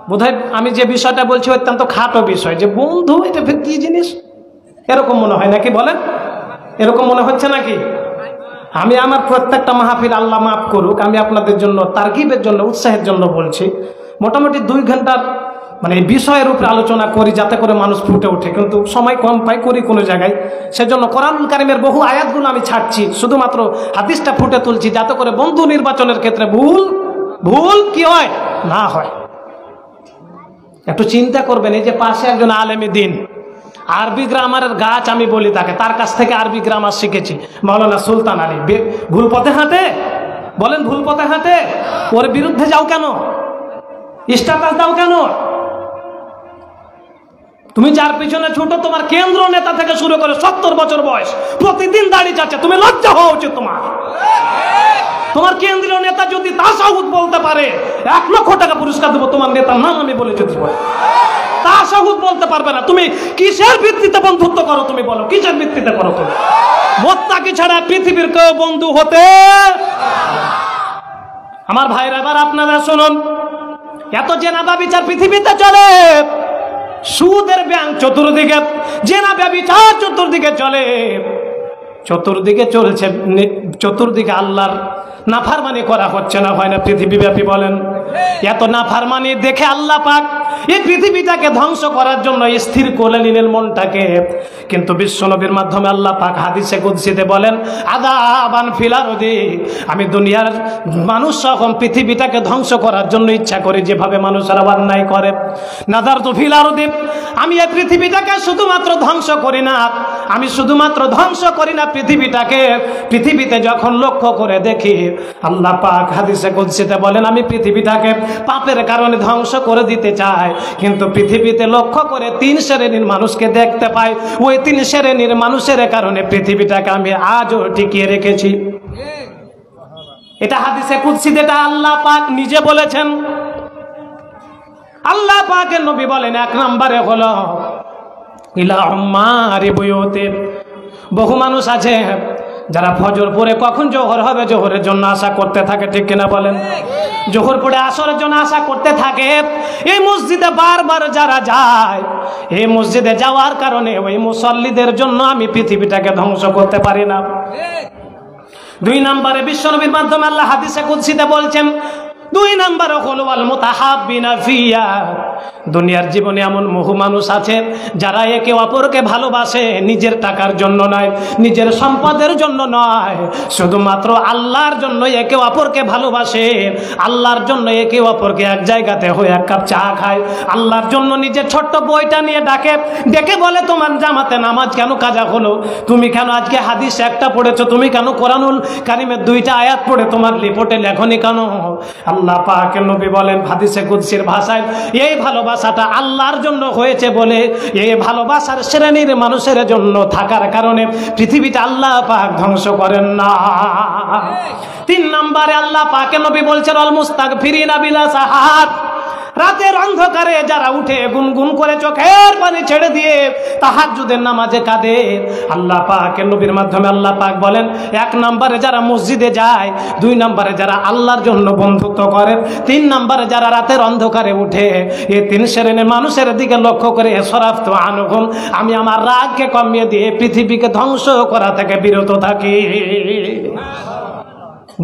বোধহয় আমি যে বিষয়টা বলছি অত্যন্ত খাটো বিষয়, যে বন্ধু এটা কি জিনিস, এরকম মনে হয় নাকি বলেন? এরকম মনে হচ্ছে নাকি? আমি আমার প্রত্যেকটা মাহফিল, আল্লাহ মাফ করুক, আমি আপনাদের জন্য তারগিবের জন্য, উৎসাহের জন্য বলছি। মোটামুটি 2 ঘন্টার মানে এই বিষয়ের উপরে আলোচনা করি যাতে করে মানুষ ফুটে ওঠে, কিন্তু সময় কম পাই করি কোনো জায়গায়, সেজন্য কোরআনুল কারীমের বহু আয়াতগুলো আমি ছাড়ছি, শুধুমাত্র হাদিসটা ফুটে তুলছি যাতে করে বন্ধু নির্বাচনের ক্ষেত্রে ভুল কি হয় না হয়। একটু চিন্তা করবেন, এই যে পাশে একজন আলেমে দিন, আরবি গ্রামারের গাছ আমি বলি তাকে, তার কাছ থেকে আরবি গ্রামার শিখেছি, মাওলানা সুলতান আলী। ভুল পথে হাঁটে, বলেন ভুল পথে হাঁটে, ওর বিরুদ্ধে যাও কেন, স্ট্যাটাস দাও কেন? তুমি যার পিছনে ছুটো, তোমার কেন্দ্র নেতা থেকে শুরু করে 70 বছর বয়স, প্রতিদিন দাড়ি চাচ্ছে, তুমি লজ্জা হওয়া উচিত তোমার কেন্দ্রীয় নেতা যদি তাসাউদ বলতে পারে 1 লক্ষ টাকা পুরস্কার দেবো, তোমার নেতার নাম আমি বলে যদি তাশাহুদ বলতে পারবে না। তুমি কিসের ভিত্তিতে বন্ধুত্ব করো? তুমি বলো কিসের ভিত্তিতে করো? তুমি মুত্তাকি ছাড়া পৃথিবীর কেউ বন্ধু হতে। আমার ভাইরা, এবার আপনারা শুনুন, এত জেনাবা বিচার পৃথিবীতে চলে, সুদের ব্যাংক চতুর্দিকে, জেনা ব্যভিচার চতুর্দিকে চলে, চতুর্দিকে চলছে, চতুর্দিকে আল্লাহর নাফরমানি করা হচ্ছে না, হয় না পৃথিবীব্যাপী? বলেন, এত নাফরমানি দেখে আল্লাহ পাক এই পৃথিবীটাকে ধ্বংস করার জন্য স্থির করে নিলেন মনটাকে। কিন্তু বিশ্বনবীর মাধ্যমে আল্লাহ পাক হাদিসে কুদসিতে বলেন, আযাবান ফিল আরদি, আমি দুনিয়ার মানুষ সহ পৃথিবীটাকে ধ্বংস করার জন্য ইচ্ছা করি, যেভাবে মানুষেরা অন্যায় করে। নাযারতু ফিল আরদি, আমি এই পৃথিবীটাকে শুধুমাত্র ধ্বংস করি না, আমি শুধুমাত্র ধ্বংস করি না পৃথিবীটাকে, পৃথিবীতে যখন লক্ষ্য করে দেখি, আল্লাহ পাক হাদিসে কুদসিতে বলেন, আমি পৃথিবীটাকে পাপের কারণে ধ্বংস করে দিতে চাই, কিন্তু পৃথিবীতে লক্ষ্য করে 3 শ্রেণীর মানুষকে দেখতে পাই, ওই 3 শ্রেণীর মানুষের কারণে পৃথিবীটাকে আমি আজও টিকিয়ে রেখেছি। এটা হাদিসে কুদসিতে, এটা আল্লাহ পাক নিজে বলেছেন। আল্লাহ পাকের নবী বলেন, 1 নম্বরে হলো ইলা উম্মারি বুয়ুতে, বহু মানুষ আছে যারা ফজর পড়ে কখন জোহর হবে জোহরের জন্য আশা করতে থাকে, ঠিক কিনা বলেন? জোহর পড়ে আসরের জন্য আশা করতে থাকে। এই মসজিদে বারবার যারা যায়, এই মসজিদে যাওয়ার কারণে ওই মুসল্লিদের জন্য আমি পৃথিবীটাকে ধ্বংস করতে পারি না। 2 নম্বরে বিশ্বনবীর মাধ্যমে আল্লাহ হাদিসে কুদসিতে বলছেন, 2 নম্বর হলো আল মুতাহাব্বিনা ফিয়া, দুনিয়ার জীবনে এমন বহু মানুষ আছে যারা একে অপরকে ভালোবাসে, নিজের টাকার জন্য নয়, নিজের সম্পদের জন্য নয়, শুধুমাত্র আল্লাহর জন্য একে অপরকে ভালোবাসে, আল্লাহর জন্য একে অপরকে এক জায়গাতে হয়ে 1 কাপ চা খায়, আল্লাহর জন্য নিজের ছোট্ট বইটা নিয়ে ডাকে, ডেকে বলে, তোমার জামাতে নামাজ কেন কাজা হলো? তুমি কেন আজকে হাদিস একটা পড়েছো? তুমি কেন কোরআনুল কারিমের 2টা আয়াত পড়ে তোমার রিপোর্টে লেখনি কেন? আল্লাহ পাকের নবী বলেন হাদিসে কুদসির ভাষায়, এই ভালোবাসাটা আল্লাহর জন্য হয়েছে বলে, এই ভালোবাসার শ্রেণীর মানুষের জন্য থাকার কারণে পৃথিবীটা আল্লাহ পাক ধ্বংস করেন না। 3 নম্বরে আল্লাহ পাকের নবী বলছেন, আল মুস্তাগফিরিনা বিলা সাহাত, রাতের অন্ধকারে যারা উঠে গুনগুন করে চোখের পানি ছেড়ে দিয়ে তাহাজ্জুদের নামাজে কাঁদে, আল্লাহ পাকের নবীর মাধ্যমে আল্লাহ পাক বলেন, 1 নম্বরে যারা মসজিদে যায়, 2 নম্বরে যারা আল্লাহর জন্য বন্ধুত্ব করে, 3 নম্বরে যারা রাতের অন্ধকারে উঠে, এই 3 শ্রেণীর মানুষের দিকে লক্ষ্য করে সরাফতু আনহুম, আমি আমার রাগকে কমিয়ে দিয়ে পৃথিবীকে ধ্বংস করা থেকে বিরত থাকি।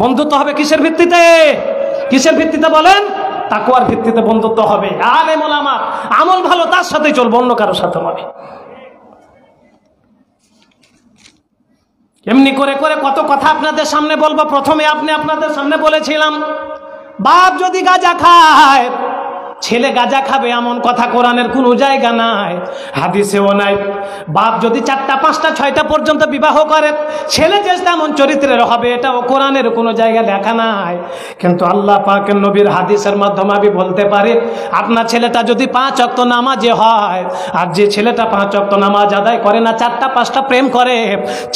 বন্ধুত্ব হবে কিসের ভিত্তিতে? কিসের ভিত্তিতে বলেন? তাকওয়ার ভিত্তিতে বন্ধুত্ব হবে। আলেম ওলামা আমল ভালো, তার সাথে চলবো, অন্য কারোর সাথে নয়। এমনি করে করে কত কথা আপনাদের সামনে বলবো। প্রথমে আপনাদের সামনে বলেছিলাম, বাপ যদি গাঁজা খায়, ছেলে গাঁজা খাবে এমন কথা কোরআনের কোনো জায়গা নাই, হাদিসেও নাই। বাপ যদি 4টা 5টা 6টা পর্যন্ত বিবাহ করে, ছেলে যে তেমন চরিত্রের হবে, এটাও কোরআনের কোনো জায়গায় লেখা নাই। কিন্তু আল্লাহ পাকের নবীর হাদিসের মাধ্যমে আমি বলতে পারি, আপনার ছেলেটা যদি 5 ওয়াক্ত নামাজে হয়, আর যে ছেলেটা 5 ওয়াক্ত নামাজ আদায় করে না, 4টা 5টা প্রেম করে,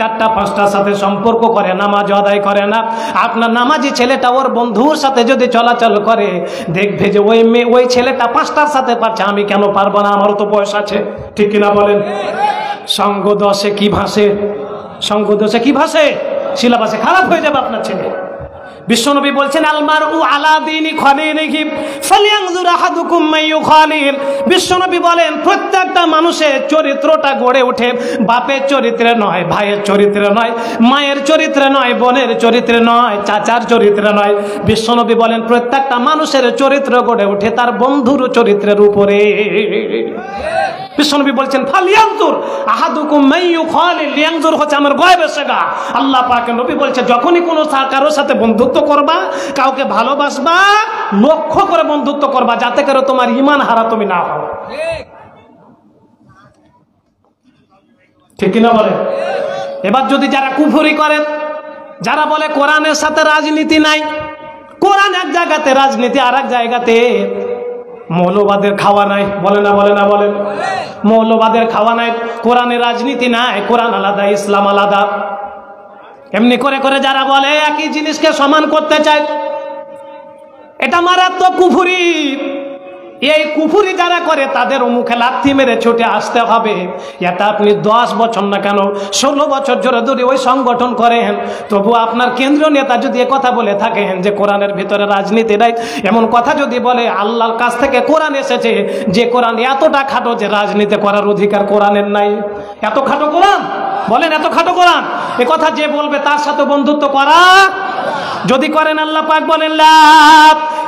4টা 5টার সাথে সম্পর্ক করে, নামাজ আদায় করে না, আপনার নামাজি ছেলেটা ওর বন্ধুর সাথে যদি চলাচল করে, দেখবে যে ওই ছেলেটা 5টার সাথে পারছে, আমি কেন পারবো না? আমারও তো বয়স আছে, ঠিক কিনা বলেন? সঙ্গ দোষে কি ভাসে? সঙ্গ দোষে কি ভাসে? সিলেবাসে খারাপ হয়ে যাবে আপনার ছেলে। বিশ্বনবী বলছেন, আলমারউ আলা দীনি খলিলিহি ফালইয়ানজুর আহাদুকুম মাইয়ুখালিল। বিশ্বনবী বলেন, প্রত্যেকটা মানুষের চরিত্রটা গড়ে ওঠে বাপের চরিত্রে নয়, ভাইয়ের চরিত্রে নয়, মায়ের চরিত্রে নয়, বোনের চরিত্রে নয়, চাচার চরিত্রে নয়। বিশ্বনবী বলেন, প্রত্যেকটা মানুষের চরিত্র গড়ে ওঠে তার বন্ধুর চরিত্রের উপরে। বিশ্বনবী বলছেন, ফালইয়ানজুর আহাদুকুম মাইয়ুখালিল। ইয়ানজুর হচ্ছে আমার গায়বের শেখা। আল্লাহ পাকের নবী বলছে, যখনই কোনো কারোর সাথে বন্ধুত্ব করবা, কাউকে ভালোবাসবা, লক্ষ্য করে বন্ধুত্ব করবা, যাতে করে তোমার ঈমান হারা তুমি না হও। ঠিক কিনা বলে? এবার যদি যারা কুফরি করেন, যারা বলে কোরআনের সাথে রাজনীতি নাই, কোরআন এক জায়গাতে, রাজনীতি আর এক জায়গাতে, মৌলবাদের খাওয়া নাই, বলে না বলে না বলেন? মৌলবাদের খাওয়া নাই, কোরআনে রাজনীতি নাই, কোরআন আলাদা, ইসলাম আলাদা। এমনি করে করে যারা বলে একই জিনিসকে সমান করতে চায়, এটা মারাত্মক কুফরি। এই কুফুরি যারা করে তাদের মুখে লাথি মেরে ছুটে আসতে হবে। এটা আপনি 10 বছর না কেন 16 বছর জোরে ধরে ওই সংগঠন করেন, তবু আপনার কেন্দ্রীয় নেতা যদি কথা বলে থাকেন যে কোরআনের ভিতরে রাজনীতি নাই, এমন কথা যদি বলে, আল্লাহর কাছ থেকে কোরআন এসেছে যে কোরআন এতটা খাটো যে রাজনীতি করার অধিকার কোরআনের নাই। এত খাটো কোরআন, বলেন এত খাটো কোরআন, এ কথা যে বলবে তার সাথে বন্ধুত্ব করা যদি করেন, আল্লাহ পাক বলেন লা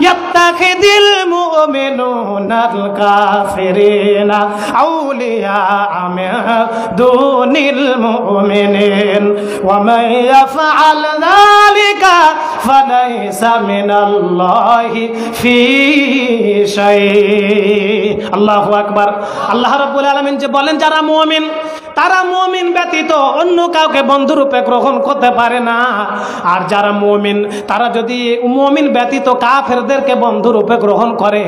ইয়াত্তাখিদিল মুমিনুনাল কাফিরিনা আউলিয়া মিন দুনিল মুমিনিন ওয়া মান ইয়াফআল যালিকা ফালাইসা মিনাল্লাহি ফি শাই। আল্লাহু আকবার। আল্লাহ রাব্বুল আলামিন যে বলেন যারা মুমিন তারা মুমিন ব্যতীত অন্য কাউকে বন্ধুরূপে গ্রহণ করতে পারে না। আর যারা মুমিন তারা যদি মুমিন ব্যতীত কাফেরদেরকে বন্ধুরূপে গ্রহণ করে,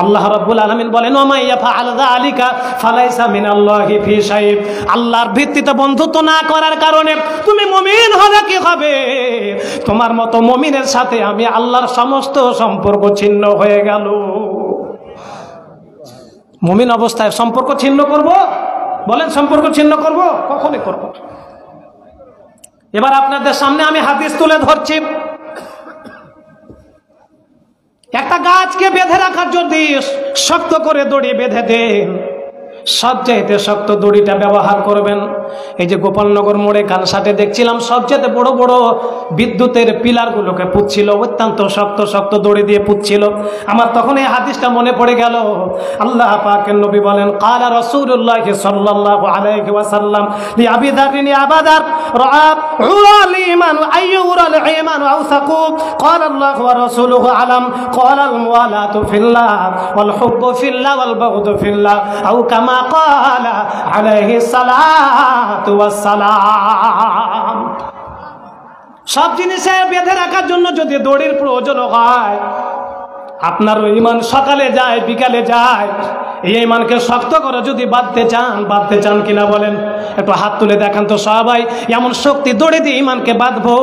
আল্লাহ রাব্বুল আলামিন বলেন ওয়া মান ইয়াফআল যালিকা ফালাইসা মিনাল্লাহি ফি শাই। আল্লাহর ভিত্তিতে বন্ধুত্ব না করার কারণে তুমি মুমিন হলে কি হবে? তোমার মতো মুমিনের সাথে আমি আল্লাহর সমস্ত সম্পর্ক ছিন্ন হয়ে গেল। মুমিন অবস্থায় সম্পর্ক ছিন্ন করব? বলেন সম্পর্ক ছিন্ন করব? কখনই করব। এবার আপনাদের সামনে আমি হাদিস তুলে ধরছি। একটা গাছকে বেঁধে রাখার যদি শক্ত করে দড়ি বেঁধে দেন, সবচাইতে শক্ত দড়িটা ব্যবহার করবেন। এই যে গোপালনগর মোড়ে কানসাটে দেখছিলাম সবচাইতে বড় বড় বিদ্যুতের পিলারগুলোকে পুঁতছিল, অত্যন্ত শক্ত শক্ত দড়ি দিয়ে পুঁতছিল। আমার তখন এই হাদিসটা মনে পড়ে গেল। আল্লাহ পাকের নবী বলেন ক্বালা রাসূলুল্লাহ সাল্লাল্লাহু আলাইহি ওয়াসাল্লাম লি আবি যার ইয়া আবা যার রাআ উরাল ঈমান আইয়ুরাল ঈমান আওসাকু ক্বালা আল্লাহু ওয়া রাসূলুহু আলাম ক্বালা আল মুওয়ালাতু ফিল্লাহ ওয়াল হুব্বু ফিল্লাহ ওয়াল বাগদু ফিল্লাহ আও কামা ক্বালা আলাইহি সালাতু ওয়াস সালাম। সব জিনিসে বেঁধে রাখার জন্য যদি দড়ির প্রয়োজন হয়, আপনার ঈমান সকালে যায় বিকালে যায়, এই ঈমানকে শক্ত করে যদি বাঁধতে চান কিনা বলেন? একটু হাত তুলে দেখান তো সবাই। এমন শক্তি দড়ি দিয়ে ঈমানকে বাঁধবো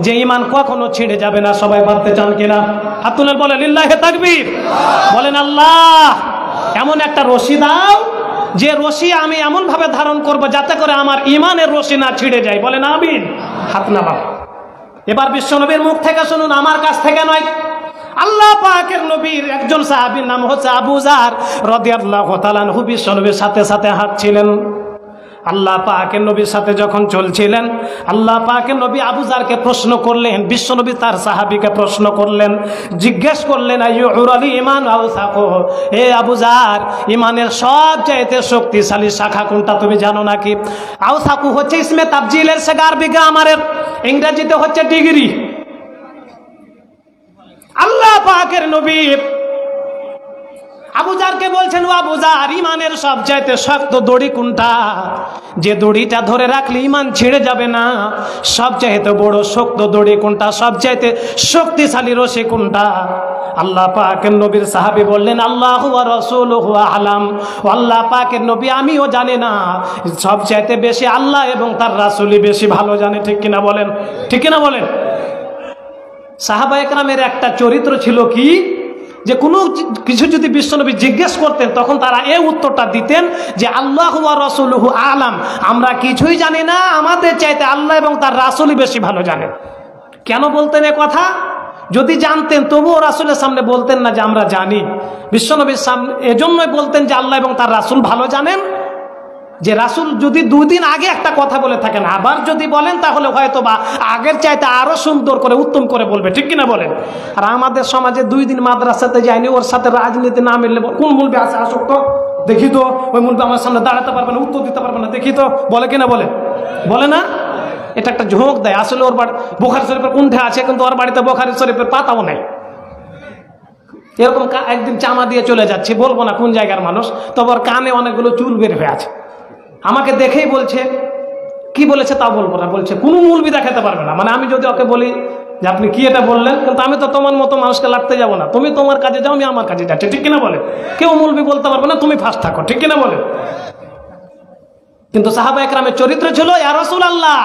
যে ঈমান কখনো ছিঁড়ে যাবে না। সবাই বাঁধতে চান কিনা? হাত তুলে বলেন লিল্লাহি তাকবীর। বলেন আল্লাহ এমন একটা রশি দাও যে রশি আমি এমন ভাবে ধারণ করব যাতে করে আমার ঈমানের রশি না ছিঁড়ে যায়। বলেন আমিন। হাত নামাও। এবার বিশ্বনবীর মুখ থেকে শুনুন, আমার কাছ থেকে নয়। আল্লাহ পাকের নবীর একজন সাহাবীর নাম হচ্ছে আবু যার রাদিয়াল্লাহু তাআলা আনহু বিশ্বনবীর সাথে সাথে হাঁটছিলেন। আল্লাহ পাকের নবীর সাথে যখন চলছিলেন, আল্লাহ পাকের নবী আবু যারকে প্রশ্ন করলেন, বিশ্বনবী তার সাহাবীকে প্রশ্ন করলেন, জিজ্ঞেস করলেন আইয়ুরাল ঈমান আওসাকু, হে আবু যার ঈমানের সবচাইতে শক্তিশালী শাখা কোনটা তুমি জানো নাকি? আওসাকু হচ্ছে ইসমে তাবজিলের সে আরবি গ্রামারের, ইংরেজিতে হচ্ছে ডিগ্রি। আল্লাহ পাকের নবী আবু যারকে বলছেন ও আবু যার ঈমানের সবচাইতে শক্ত দড়ি কোনটা, যে দড়িটা ধরে রাখলে ঈমান ছিঁড়ে যাবে না? সবচাইতে বড় শক্ত দড়ি কোনটা, সবচাইতে শক্তিশালী রশি কোনটা? আল্লাহ পাকের নবীর সাহাবী বললেন আল্লাহু ওয়া রাসূলুহু আলাম। ও আল্লাহ পাকের নবী আমিও জানি না, সবচাইতে বেশি আল্লাহ এবং তার রাসূলই বেশি ভালো জানে। ঠিক কিনা বলেন? ঠিক কিনা বলেন? সাহাবায়ে কেরামের একটা চরিত্র ছিল কি, যে কোনো কিছু যদি বিশ্বনবী জিজ্ঞেস করতেন তখন তারা এই উত্তরটা দিতেন যে আল্লাহু ওয়া রাসূলুহু আলাম, আমরা কিছুই জানি না, আমাদের চাইতে আল্লাহ এবং তার রাসূলই বেশি ভালো জানেন। কেন বলতেন এ কথা? যদি জানতেন তবুও রাসূলের সামনে বলতেন না যে আমরা জানি। বিশ্বনবীর সামনে এজন্যই বলতেন যে আল্লাহ এবং তার রাসূল ভালো জানেন, যে রাসূল যদি 2 দিন আগে একটা কথা বলে থাকেন, আবার যদি বলেন তাহলে হয়তো বা আগের চাইতে আরো সুন্দর করে উত্তম করে বলবে। ঠিক কিনা বলেন? আর আমাদের সমাজে 2 দিন মাদ্রাসাতে যায়নি, ওর সাথে রাজনীতি না মিললে কোন মুলবি আছে আসুক তো দেখি তো, ওই মুলবি আমার সামনে দাঁড়াতে পারবে না, উত্তর দিতে পারবে না, দেখি তো বলে কিনা বলে? বলে না? এটা একটা ঝোঁক দেয়। আসলে ওর বাড়ি বুখারী শরীফের কুণ্ঠে আছে, কিন্তু ওর বাড়িতে বুখারী শরীফের পাতাও নাই। এরকম একদিন চামা দিয়ে চলে যাচ্ছে, বলবো না কোন জায়গার মানুষ, তবে ওর কানে অনেকগুলো চুল বের হয়ে আছে। আমাকে দেখেই বলছে, কি বলেছে তা বলবো না, বলছে কোনো মৌলবি দেখাতে পারবে না। মানে আমি যদি ওকে বলি যে আপনি কি এটা বললেন, কিন্তু আমি তো তোমার মতো মানুষকে লাগতে যাবো না, তুমি তোমার কাজে যাও, আমি আমার কাজে যাচ্ছি। ঠিক কিনা বলে? কেউ মৌলবি বলতে পারবে না, তুমি ফার্স্ট থাকো। ঠিক কিনা বলে? কিন্তু সাহাবা একরামের চরিত্র ছিল, ইয়া রাসূলুল্লাহ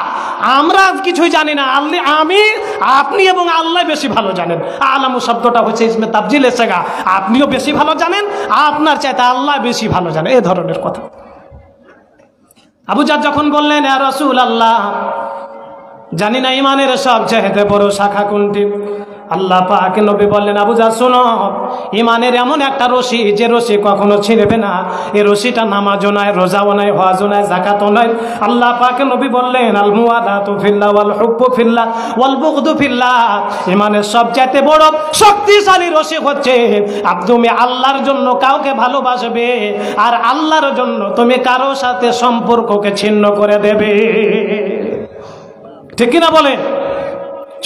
আমরা কিছুই জানি না, আপনি এবং আল্লাহ বেশি ভালো জানেন। আলামু শব্দটা হচ্ছে ইসমে তাবজিল এসেগা, আপনিও বেশি ভালো জানেন, আপনার চাইতে আল্লাহ বেশি ভালো জানেন, এই ধরনের কথা। আবু জাহল যখন বললেন, ইয়া রাসূলুল্লাহ জানি না ইমানের সবচেয়ে বড় শাখা কোনটি, আল্লাহ পাক নবী বললেন, আবু জাহল শোনো, ইমানের এমন একটা রশি যে রশি কখনো ছিঁড়বে না। এই রশিটা নামাজও নয়, রোজাও নয়, হজও নয়, যাকাতও নয়। আল্লাহ পাক নবী বললেন, আল মুওয়াদাতু ফিল্লাহ ওয়াল হুব্বু ফিল্লাহ ওয়াল বুগদু ফিল্লাহ। ইমানের সবচেয়ে বড় শক্তিশালী রশি হচ্ছে তুমি আল্লাহর জন্য কাউকে ভালোবাসবে, আর আল্লাহর জন্য তুমি কারো সাথে সম্পর্ককে ছিন্ন করে দেবে। ঠিক কিনা বলে?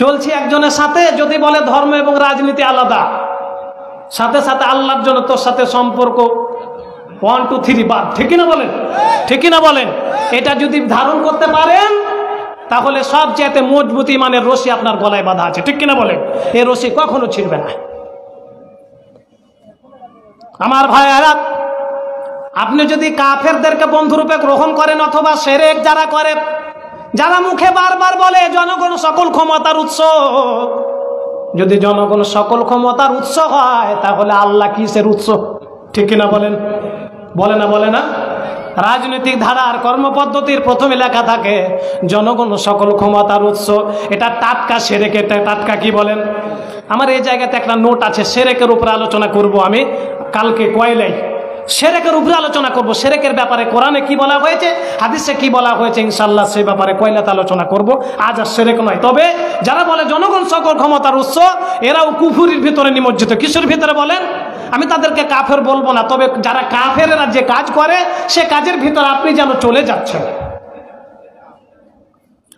চলছি একজনের সাথে, যদি বলে ধর্ম এবং রাজনীতি আলাদা, সাথে সাথে আল্লাহর জন্য তোর সাথে সম্পর্ক 1 2 3 বাদ। ঠিক কিনা বলেন? ঠিক কিনা বলেন? এটা যদি ধারণ করতে পারেন তাহলে সবচেয়ে মজবুত ইমানের রশি আপনার গলায় বাঁধা আছে। ঠিক কিনা বলেন? এই রশি কখনো ছিঁড়বে না। আমার ভাইয়েরা, আপনি যদি কাফেরদেরকে বন্ধুরূপে গ্রহণ করেন, অথবা শিরক যারা করে, যারা মুখে বারবার বলে জনগণ সকল ক্ষমতার উৎস, যদি জনগণ সকল ক্ষমতার উৎস হয় তাহলে আল্লাহ কিসের উৎস? ঠিক কিনা বলেন? বলে না? বলে না? রাজনৈতিক ধারা আর কর্মপদ্ধতির প্রথমে লেখা থাকে জনগণ সকল ক্ষমতার উৎস। এটা টাটকা শিরক। এটা টাটকা কি বলেন? আমার এই জায়গাতে একটা নোট আছে, শিরকের উপরে আলোচনা করব আমি কালকে কয়লাই। শিরকের উপরে আলোচনা করব, শিরকের ব্যাপারে কোরআনে কি বলা হয়েছে, হাদিসে কি বলা হয়েছে, ইনশাআল্লাহ সেই ব্যাপারে কয়লাতে আলোচনা করব। আজ আর শিরক নয়। তবে যারা বলে জনগণ সকল ক্ষমতার উৎস, এরাও কুফুরির ভিতরে নিমজ্জিত। কিসের ভিতরে বলেন? আমি তাদেরকে কাফের বলবো না, তবে যারা কাফেরেরা যে কাজ করে সে কাজের ভিতরে আপনি যেন চলে যাচ্ছেন।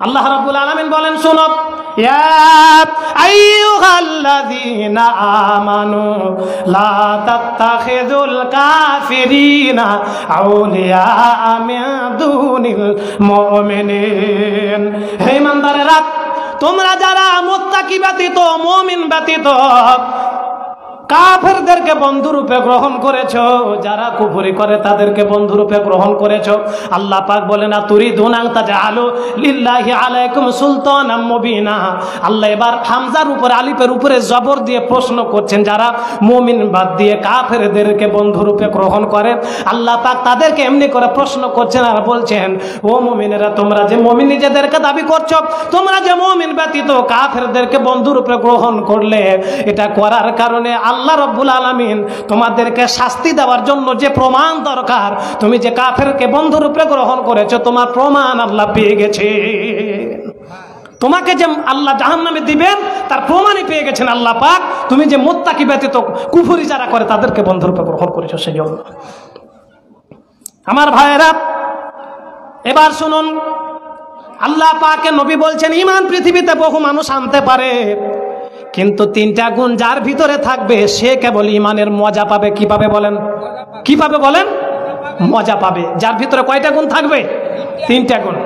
আল্লাহ রাব্বুল আলামিন বলেন, শুনো, ইয়া আইয়ুহাল্লাযীনা আমানু লা তাত্তাখিযুল কাফিরিনা আউলিয়া মিন দুনিল মুমিনিন। হে ইমানদারেরা, তোমরা যারা মুত্তাকি ব্যতীত, মুমিন ব্যতীত কাফেরদেরকে বন্ধুরূপে গ্রহণ করেছো, যারা কুফরি করে তাদেরকে বন্ধুরূপে গ্রহণ করেছো, আল্লাহ পাক বলেন, না তুরিদুনা আন তাজআলু লিল্লাহি আলাইকুম সুলতানাম মুবিনা। আল্লাহ এবার হামজার উপরে, আলিফের উপরে জবর দিয়ে প্রশ্ন করছেন, যারা মুমিন বাদ দিয়ে কাফেরদেরকে বন্ধুরূপে গ্রহণ করে, আল্লাহ পাক তাদেরকে এমনি করে প্রশ্ন করছেন আর বলছেন, ও মুমিনেরা, তোমরা যে মুমিন নিজেদেরকে দাবি করছো, তোমরা যে মুমিন ব্যতীত কাফেরদেরকে বন্ধুরূপে গ্রহণ করলে, এটা করার কারণে আল্লাহ রাব্বুল আলামিন তোমাদেরকে শাস্তি দেওয়ার জন্য যে প্রমাণ দরকার, তুমি যে কাফেরকে বন্ধুরূপে গ্রহণ করেছো, তোমার প্রমাণ আল্লাহ পেয়ে গেছে। তোমাকে যে আল্লাহ জাহান্নামে দিবেন তার প্রমাণই পেয়ে গেছেন আল্লাহ পাক, তুমি যে মুত্তাকি ব্যতীত কুফরি যারা করে তাদেরকে বন্ধুরূপে গ্রহণ করেছো সেই জন্য। আমার ভাইয়েরা, এবার শুনুন, আল্লাহ পাকের নবী বলছেন, ঈমান পৃথিবীতে বহু মানুষ আনতে পারে, কিন্তু 3টা গুণ যার ভিতরে থাকবে সে কেবল ঈমানের মজা পাবে। কি পাবে বলেন? কি পাবে বলেন? মজা পাবে। যার ভিতরে কয়টা গুণ থাকবে? 3টা গুণ।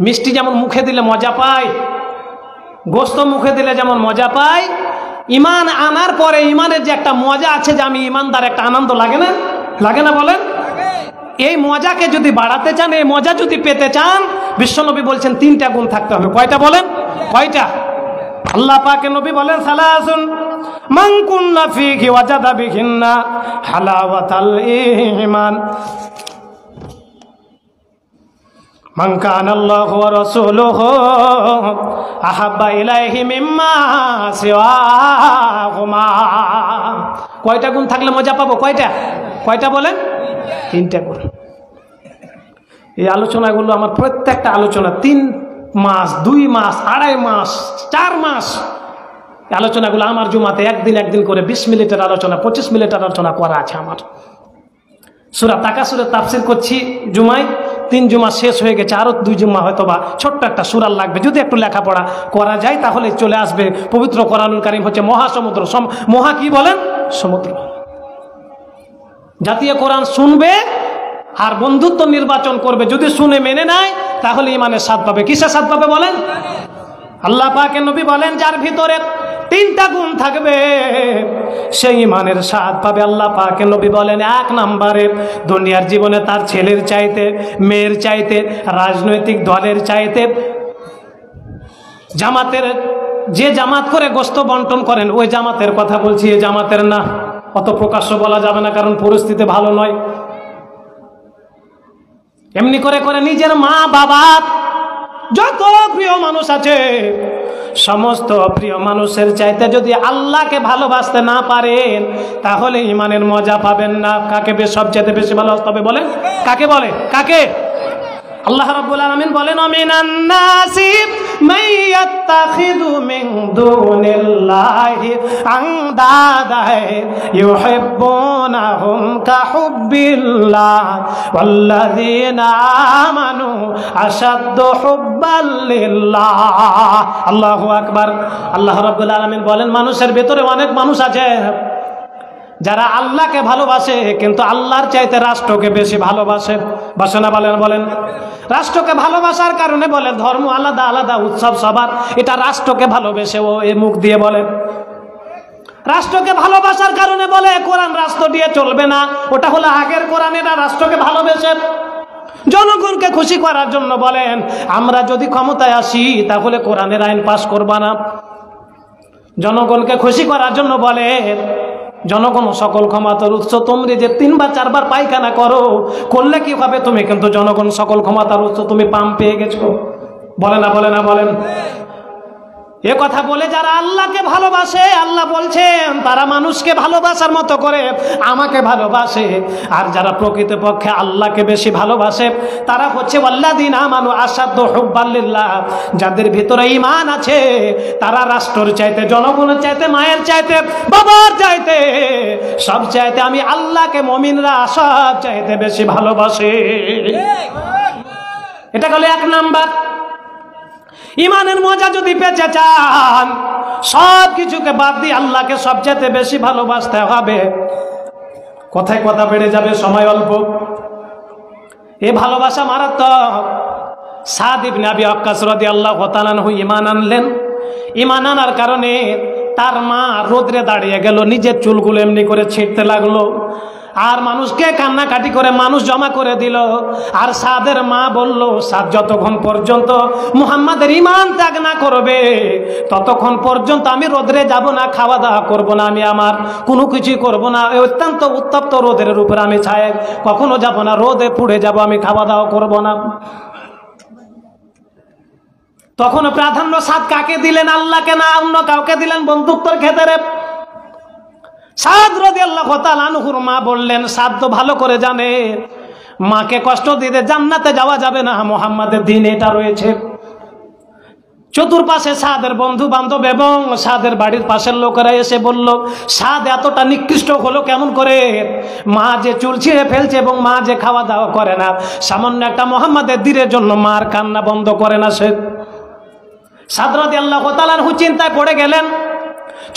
মিষ্টি যেমন মুখে দিলে মজা পায়, গোস্ত মুখে দিলে যেমন মজা পায়, ঈমান আনার পরে ঈমানের যে একটা মজা আছে, যে আমি ঈমানদার, একটা আনন্দ লাগে না? লাগে না বলেন? এই মজাকে যদি বাড়াতে চান, এই মজা যদি পেতে চান, বিশ্বনবী বলছেন 3টা গুণ থাকতে হবে। কয়টা বলেন? কয়টা? আল্লাহ পাকের নবী বলেন, সালাসুন মান কুন্না ফীহি ওয়াজাদা বিহিন্না হালাওয়াতাল ঈমান। মান কানা আল্লাহু ওয়া রাসূলুহু আহাব্বা ইলাইহি মিম্মা সিওয়াহুমা। কয়টা গুণ থাকলে মজা পাবো? কয়টা? কয়টা বলেন? 3টা গুণ। এই আলোচনাগুলো আমার প্রত্যেকটা আলোচনা 3 মাস, 2 মাস, 2.5 মাস, 4 মাস আলোচনাগুলো আমার জুমাতে একদিন করে 20 মিনিটের আলোচনা, 25 মিনিটের আলোচনা করা আছে আমার। সূরা তাকাসুরের তাফসীর করছি জুমায়, 3 জুমা শেষ হয়ে গেছে, আরো 2 জুমা হয়তো বা ছোট্ট একটা সূরা লাগবে। যদি একটু লেখাপড়া করা যায় তাহলে চলে আসবে। পবিত্র কোরআনুল কারীম হচ্ছে মহাসমুদ্র। মহা কি বলেন? সমুদ্র। জাতীয় কোরআন শুনবে আর বন্ধুত্ব নির্বাচন করবে, যদি শুনে মেনে নেয় তাহলে ঈমানের স্বাদ পাবে। কিসের স্বাদ পাবে বলেন? আল্লাহ পাকের নবী বলেন, যার ভিতরে 3টা গুণ থাকবে সেই ঈমানের স্বাদ পাবে। আল্লাহ পাকের নবী বলেন, এক নম্বরে দুনিয়ার জীবনে তার ছেলের চাইতে, মেয়ের চাইতে, রাজনৈতিক দলের চাইতে, জামাতের যে জামাত করে গোস্ত বন্টন করেন ওই জামাতের কথা বলছি, এই জামাতের না, অত প্রকাশ্য বলা যাবে না কারণ পরিস্থিতি ভালো নয়। এমনি করে করে নিজের মা বাবা, যত প্রিয় মানুষ আছে সমস্ত প্রিয় মানুষের চাইতে যদি আল্লাহকে ভালোবাসতে না পারেন তাহলে ঈমানের মজা পাবেন না। কাকে সবচেয়ে বেশি ভালোবাসতে হবে বলেন? কাকে বলে? কাকে? আল্লাহ রাব্বুল আলামিন বলেন, আমিনান নাসি মাইয়াত্তাখিযু মিন দুনিল্লাহি আনদাদা ইউহিব্বুনাহুম কাহুব্বিল্লাহ ওয়াল্লাযীনা আমানু আশাদ্দু হুব্বাল লিল্লাহ। আল্লাহু আকবার। আল্লাহ রাব্বুল আলামিন বলেন, মানুষের ভেতরে অনেক মানুষ আছে যারা আল্লাহকে ভালোবাসে কিন্তু আল্লাহর চাইতে রাষ্ট্রকে বেশি ভালোবাসে। বাসে না? বলেন বলেন। রাষ্ট্রকে ভালোবাসার কারণে বলে ধর্ম আলাদা আলাদা, উৎসব সবার, এটা রাষ্ট্রকে ভালোবেসে ও এ মুখ দিয়ে বলে। রাষ্ট্রকে ভালোবাসার কারণে বলে কোরআন রাষ্ট্র দিয়ে চলবে না, ওটা হলো আগের কোরআন, এটা রাষ্ট্রকে ভালোবেসে। জনগণকে খুশি করার জন্য বলেন আমরা যদি ক্ষমতায় আসি তাহলে কোরআনের আইন পাশ করবা না। জনগণকে খুশি করার জন্য বলে জনগণ সকল ক্ষমতার উৎস, তুমি যে 3 বার 4 বার পায়খানা করলে কি হবে? তুমি কিন্তু জনগণ সকল ক্ষমতার উৎস, তুমি পাম পেয়ে গেছো। বলে না? বলে না? বলেন। এ কথা বলে যারা আল্লাহকে ভালোবাসে, আল্লাহ বলছেন তারা মানুষকে ভালোবাসার মতো করে আমাকে ভালোবাসে। আর যারা প্রকৃতপক্ষে আল্লাহকে বেশি ভালোবাসে তারা হচ্ছে ওয়াল্লাযীনা আমানু আশাদ্দু হুব্বাল লিল্লাহ, যাদের ভিতরে ঈমান আছে তারা রাষ্ট্রের চাইতে, জনগণের চাইতে, মায়ের চাইতে, বাবার চাইতে, সব চাইতে আমি আল্লাহকে মুমিনরা সব চাইতে বেশি ভালোবাসে। এটা হলো 1 নাম্বার। ঈমানের মজা যদি পেতে চান সব কিছুকে বাদ দিয়ে আল্লাহকে সবচেয়ে বেশি ভালোবাসতে হবে। কথায় কথা বেড়ে যাবে, সময় অল্প। এ ভালোবাসা মারাত্মক। সাদ ইবনে আবি ওয়াক্কাস রাদিয়াল্লাহু তাআলা আনহু ঈমান আনলেন। ঈমান আনার কারণে তার মা রোদ্রে দাঁড়িয়ে গেল, নিজের চুলগুলো এমনি করে ছিঁড়তে লাগলো আর মানুষকে কান্নাকাটি করে মানুষ জমা করে দিল। আর সাদের মা বলল, সাদ যতক্ষণ পর্যন্ত মুহাম্মাদের ঈমান ত্যাগ না করবে ততক্ষণ পর্যন্ত আমি রোদরে যাব না, খাওয়া দাওয়া করব না, আমি আমার কোনো কিছুই করব না। অত্যন্ত উত্তপ্ত রোদের উপরে আমি ছায় কখনো যাব না, রোদে পুড়ে যাব, আমি খাওয়া দাওয়া করব না। তখন প্রাধান্য সাদ কাকে দিলেন? আল্লাহকে না অন্য কাউকে দিলেন বন্ধুত্বের ক্ষেত্রে? সাদ রাদিয়াল্লাহু তাআলা আনহুর মা বললেন, সাদ তো ভালো করে জানে মাকে কষ্ট দিতে জান্নাতে যাওয়া যাবে না, মুহাম্মাদের দ্বীন এটা রয়েছে। চতুর্পাশে সাদের বন্ধু বান্ধব এবং সাদের বাড়ির পাশের লোকেরা এসে বলল, সাদ এতটা নিকৃষ্ট হলো কেমন করে? মা যে চুল ছিঁড়ে ফেলছে এবং মা যে খাওয়া দাওয়া করে না, সামান্য একটা মুহাম্মাদের দ্বীনের জন্য মার কান্না বন্ধ করে না সে। সাদ রাদিয়াল্লাহু তাআলা আনহু চিন্তায় পড়ে গেলেন,